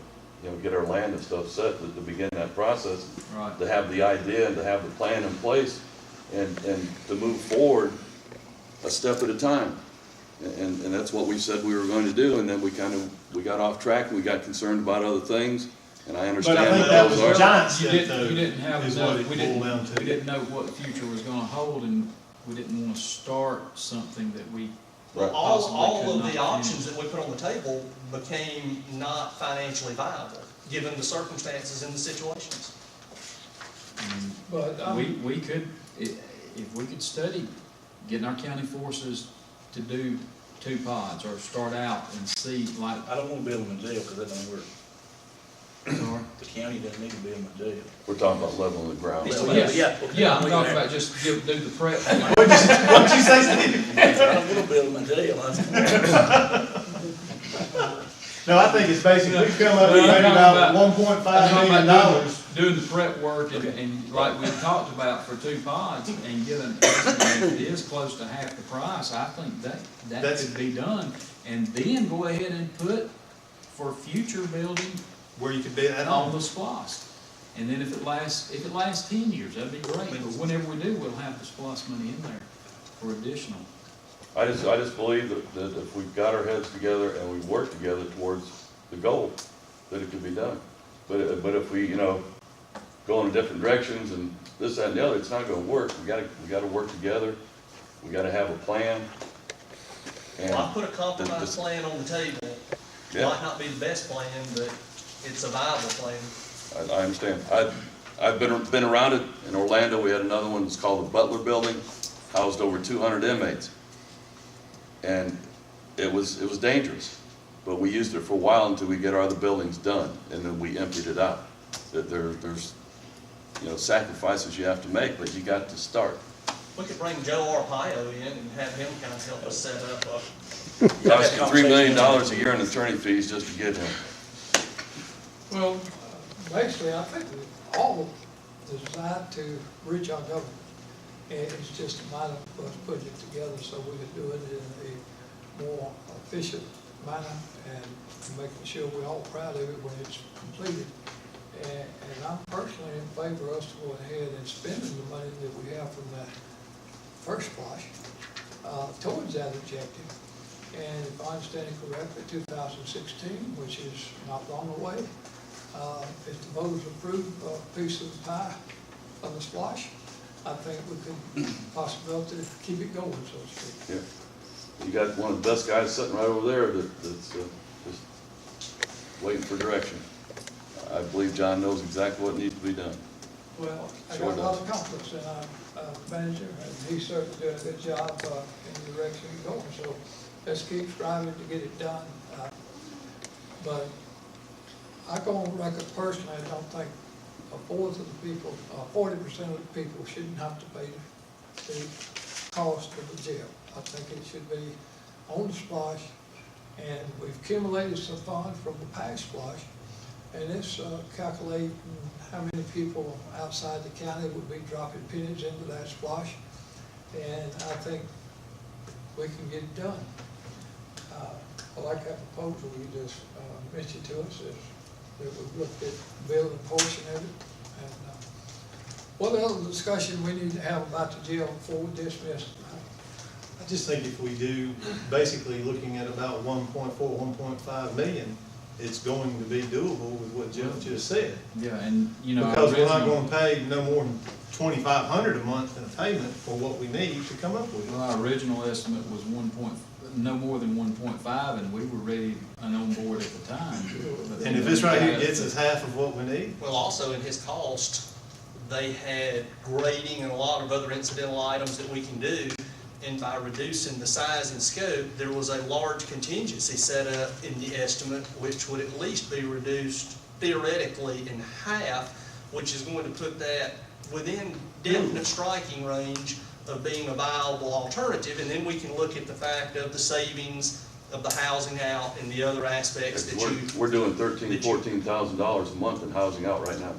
N: get our land and stuff set to begin that process.
O: Right.
N: To have the idea and to have the plan in place and to move forward a step at a time. And that's what we said we were going to do, and then we got off track and we got concerned about other things, and I understand
C: But I think
N: what
C: that
N: those
C: was
N: are.
C: a giant
O: You
C: step, though,
O: didn't have
C: is
O: enough,
C: what it
O: we
C: boiled down to.
O: didn't know what the future was gonna hold, and we didn't wanna start something that we
N: Right.
B: All of
O: Possibly
B: the
O: could not
B: options that we put on the table became not financially viable, given the circumstances and the situations.
A: But,
O: We could, if we could study getting our county forces to do 2 pods, or start out and see, like,
L: I don't wanna build them in jail, because that don't work.
O: sorry.
L: The county doesn't need to build them in jail.
N: We're talking about leveling the ground.
O: Yeah, I'm talking about just do the prep.
C: What'd you say, Steve?
L: I don't wanna build them in jail.
C: No, I think it's basically, we've come up with
O: Well, I'm
C: maybe
O: talking
C: about $1.5 million.
O: Doing the prep work, and like we talked about for 2 pods, and get an estimate, it is close to half the price, I think that
C: That's-
O: could be done. And then go ahead and put for future building
C: Where you could be at
O: on
C: home.
O: the SPOS. And then if it lasts 10 years, that'd be great, but whenever we do, we'll have the SPOS money in there for additional.
N: I just believe that if we've got our heads together and we work together towards the goal, that it can be done. But if we, go in different directions and this, that, and the other, it's not gonna work. We gotta work together. We gotta have a plan. And
B: Well, I put a compromise plan on the table.
N: Yeah.
B: Might not be the best plan, but it's a viable plan.
N: I understand. I've been around it. In Orlando, we had another one, it's called the Butler Building, housed over 200 inmates. And it was dangerous. But we used it for a while until we get our other buildings done, and then we emptied it out. There's, you know, sacrifices you have to make, but you got to start.
B: We could bring Joe Arpaio in and have him kind of help us set up.
N: Cost you $3 million a year in attorney fees just to get him.
A: Well, basically, I think that all designed to reach our government. And it's just a matter of us putting it together so we can do it in a more efficient manner and making sure we're all proud of it when it's completed. And I'm personally in favor of us to go ahead and spending the money that we have from that first splash towards that objective. And if I understand it correctly, 2016, which is not long away, if the voters approve a piece of the pie of the splash, I think we could possibility to keep it going, so to speak.
N: Yeah. You got one of the best guys sitting right over there that's just waiting for direction. I believe John knows exactly what needs to be done.
A: Well, I
N: Sure
A: got a lot
N: does.
A: of confidence in our manager, and he's certainly doing a good job in the direction he's going. So let's keep striving to get it done. But I go on record personally, I don't think a fourth of the people, 40% of the people shouldn't have to pay the cost of the jail. I think it should be on the splash, and we've accumulated some funds from the past splash, and it's calculating how many people outside the county would be dropping pennies into that splash, and I think we can get it done. I like that proposal you just mentioned to us, is that we've looked at building a portion of it. And what other discussion we need to have about the jail before we dismiss tonight?
C: I just think if we do, basically looking at about 1.4, 1.5 million, it's going to be doable with what Jeff just said.
O: Yeah, and, you know.
C: Because we're not
O: original-
C: gonna pay no more than $2,500 a month in a payment for what we need to come up with it.
O: Well, our original estimate was no more than 1.5, and we were ready and on board at the time. But
C: And if this right here gets us half of what we need,
B: Well, also in his cost, they had grading and a lot of other incidental items that we can do. And by reducing the size and scope, there was a large contingency set up in the estimate, which would at least be reduced theoretically in half, which is going to put that within definite striking range of being a viable alternative. And then we can look at the fact of the savings of the housing out and the other aspects that you.
N: We're doing $13,000, $14,000 a month in housing out right now.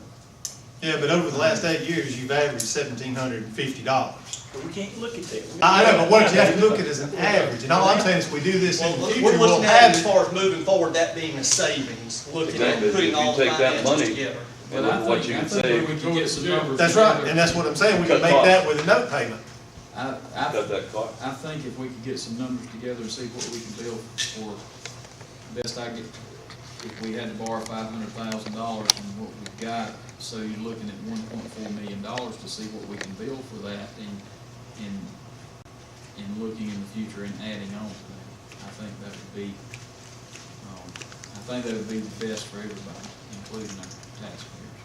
C: yeah, but over the last 8 years, you've averaged $1,750.
L: But we can't look at that.
C: I know, but what you have to look at is an average, and all I'm saying is if we do this in the
B: Well,
C: future,
B: we're
C: we'll
B: looking at it
C: have
B: as
C: it.
B: far as moving forward, that being a savings, looking at
N: Exactly.
B: putting
N: If
B: all
N: you
B: the
N: take that
B: finances
N: money
B: together.
N: and
O: But
N: look at what you
O: I
N: can
O: think
N: save,
O: we can get some numbers.
C: That's right,
O: together.
C: and that's what I'm saying, we can
N: Cut
C: make
N: costs.
C: that with a note payment.
N: cut that cost.
O: I think if we could get some numbers together and see what we can build for, best I get, if we had to borrow $500,000 from what we've got, so you're looking at $1.4 million to see what we can build for that and looking in the future and adding on to that. I think that would be, the best for everybody, including our taxpayers.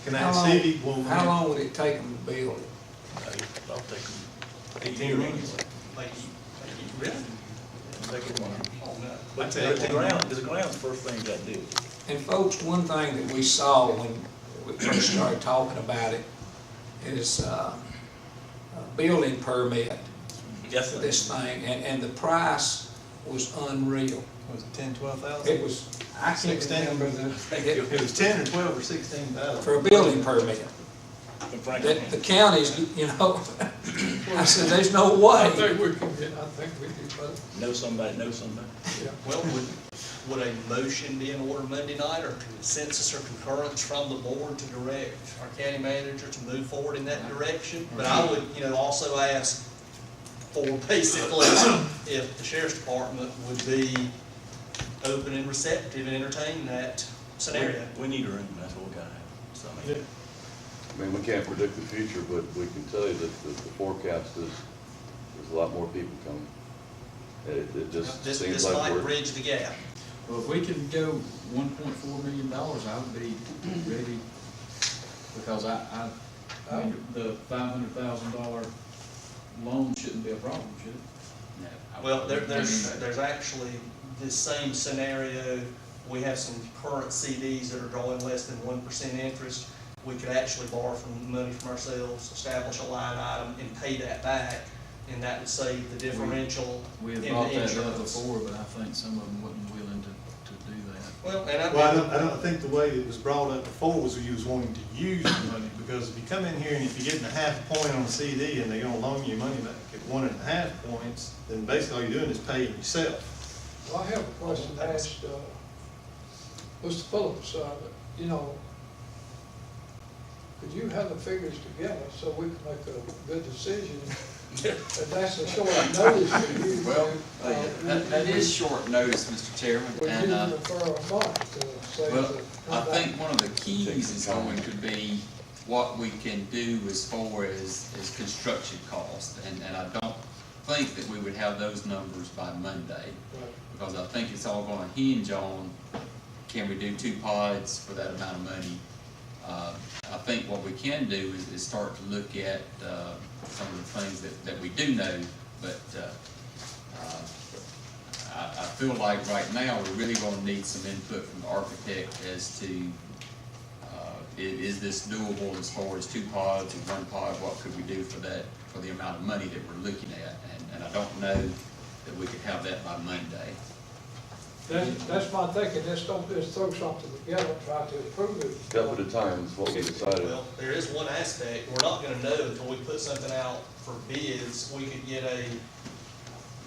C: Can I ask Stevie,
H: How long would it take them to build it?
L: I'll take
C: 18 months?
B: Like, really? Oh, no.
L: But the ground, the ground's the first thing you gotta do.
H: And folks, one thing that we saw when we first started talking about it is a building permit
L: Yes,
H: for this thing, and the price was unreal.
C: Was it 10, 12,000?
H: It was, I can't
C: 16.
H: remember
C: It was 10 or 12 or 16,000.
H: for a building permit.
L: from Franklin.
H: The counties, you know, I said, there's no way.
A: I think we can get, I think we can both.
L: Know somebody,
A: Yeah.
B: Well, would a motion be in order Monday night, or consensus or concurrence from the board to direct our county manager to move forward in that direction? But I would, also ask for basically if the sheriff's department would be open and receptive and entertain that scenario.
L: We need a room, that's what we gotta have. So, I mean,
N: I mean, we can't predict the future, but we can tell you that the forecast is, there's a lot more people coming. It just
B: This
N: seems like
B: might
N: we're,
B: bridge the gap.
O: Well, if we can go $1.4 million, I would be ready, because I mean, the $500,000 loan shouldn't be a problem, should it?
E: No,
B: Well, there's actually this same scenario. We have some current CDs that are drawing less than 1% interest. We could actually borrow from money from ourselves, establish a line item and pay that back, and that would save the differential
O: We
B: in
O: had
B: the
O: brought that up
B: insurance.
O: before, but I think some of them wasn't willing to do that.
B: Well, and
C: Well, I don't think the way it was brought up before was you was wanting to use the money, because if you come in here and if you're getting a half point on a CD and they're gonna loan you money back at 1.5 points, then basically all you're doing is paying yourself.
A: Well, I have a question to ask, Mr. Phillips, you know, could you have the figures together so we can make a good decision? And that's a short notice for you.
E: Well, that is short notice, Mr. Chairman,
A: We
E: and,
A: need for a month to say.
E: well, I think one of the keys is going to be what we can do as far as construction cost, and I don't think that we would have those numbers by Monday, because I think it's all gonna hinge on, can we do 2 pods for that amount of money? I think what we can do is start to look at some of the things that we do know, but I feel like right now we're really gonna need some input from the architect as to is this doable as far as 2 pods or 1 pod? What could we do for that, for the amount of money that we're looking at? And I don't know that we could have that by Monday.
A: That's my thinking, just don't just throw something together, and try to approve it.
N: Step at a time is what we decided.
B: Well, there is one aspect, we're not gonna know until we put something out for bids. We could get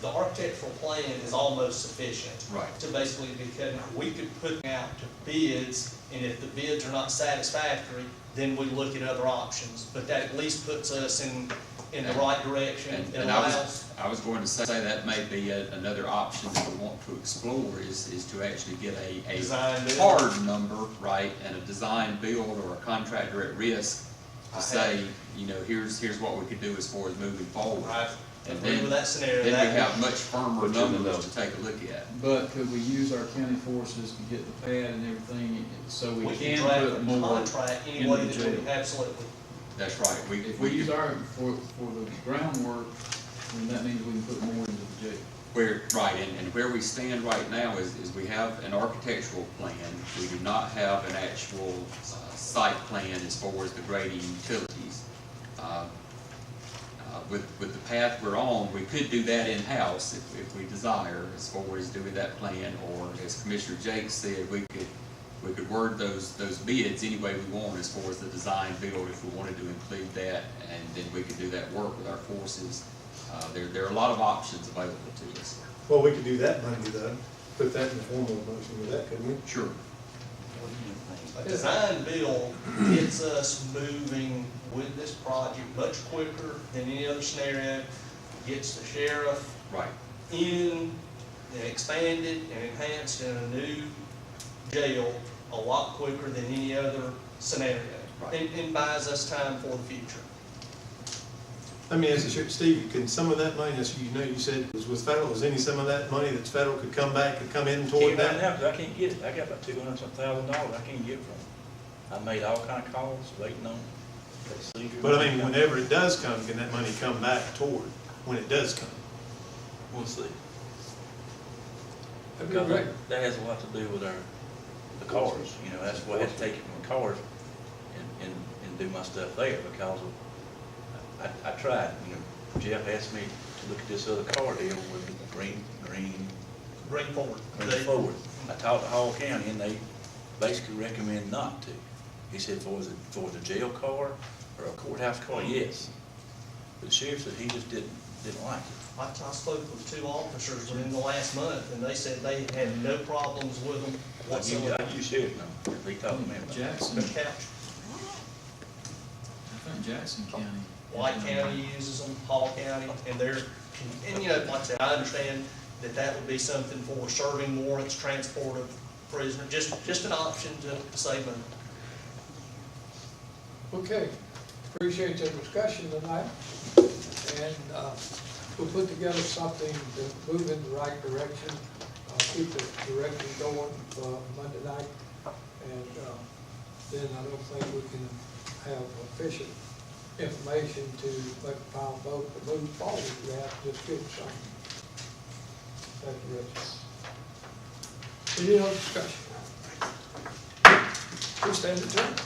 B: the architectural plan is almost sufficient.
E: Right.
B: To basically be cutting, we could put out to bids, and if the bids are not satisfactory, then we look at other options. But that at least puts us in the right direction. It
E: And
B: allows.
E: I was going to say that may be another option that we want to explore is to actually get a
B: Design build.
E: hard number, right, and a design build or a contractor at risk to say, you know, here's what we could do as far as moving forward.
B: I
E: And
B: agree
E: then,
B: with that scenario.
E: then
B: That
E: we have much firmer
N: Put you in the
E: numbers
N: know.
E: to take a look at.
O: But could we use our county forces to get the pad and everything, so we
B: We
O: can
B: can draft
O: put
B: a
O: more
B: contract any
O: into
B: way
O: the
B: that we
O: jail?
B: absolutely.
E: That's right.
O: If we use our, for the groundwork, then that means we can put more into the jail.
E: And where we stand right now is we have an architectural plan. We do not have an actual site plan as far as the grading utilities. With the path we're on, we could do that in-house if we desire, as far as doing that plan, or as Commissioner Jakes said, we could word those bids any way we want as far as the design build, if we wanted to include that, and then we could do that work with our forces. There are a lot of options available to us.
C: Well, we could do that Monday though, put that in the form of a motion with that, couldn't we?
E: Sure.
B: A design build gets us moving with this project much quicker than any other scenario. Gets the sheriff
E: Right.
B: in and expanded and enhanced in a new jail a lot quicker than any other scenario.
E: Right.
B: And buys us time for the future.
C: Let me ask you, Steve, can some of that money, as you know, you said was with federal, is any some of that money that's federal could come back and come in toward
L: Can't right
C: that?
L: now, 'cause I can't get it. I got about $200,000 I can't get from them. I made all kind of calls, waiting on that seizure.
C: But I mean, whenever it does come, can that money come back toward, when it does come?
L: We'll see.
A: That'd be
L: Because
A: great.
L: that has a lot to do with the cars, you know, that's why I had to take it from the cars and do my stuff there, because of, I tried, you know, Jeff asked me to look at this other car deal with the green
B: Bring forward.
L: forward. I talked to Hall County and they basically recommend not to. He said for the jail car or a courthouse car, yes. But the sheriff said he just didn't like it.
B: I spoke with 2 officers within the last month, and they said they had no problems with them whatsoever.
L: I use sheriff now, he talked to me about it.
O: Jackson, I
B: Couch.
O: think Jackson County.
B: White County uses them, Hall County, and you know, like I said, I understand that would be something for serving warrants, transport of prisoner, just an option to save money.
A: Okay, appreciate your discussion tonight, and we'll put together something to move in the right direction, keep the direction going for Monday night, and then I don't think we can have efficient information to make a final vote to move forward. We have to just get something Thank you, Richard. Any other discussion? Please stand adjourned.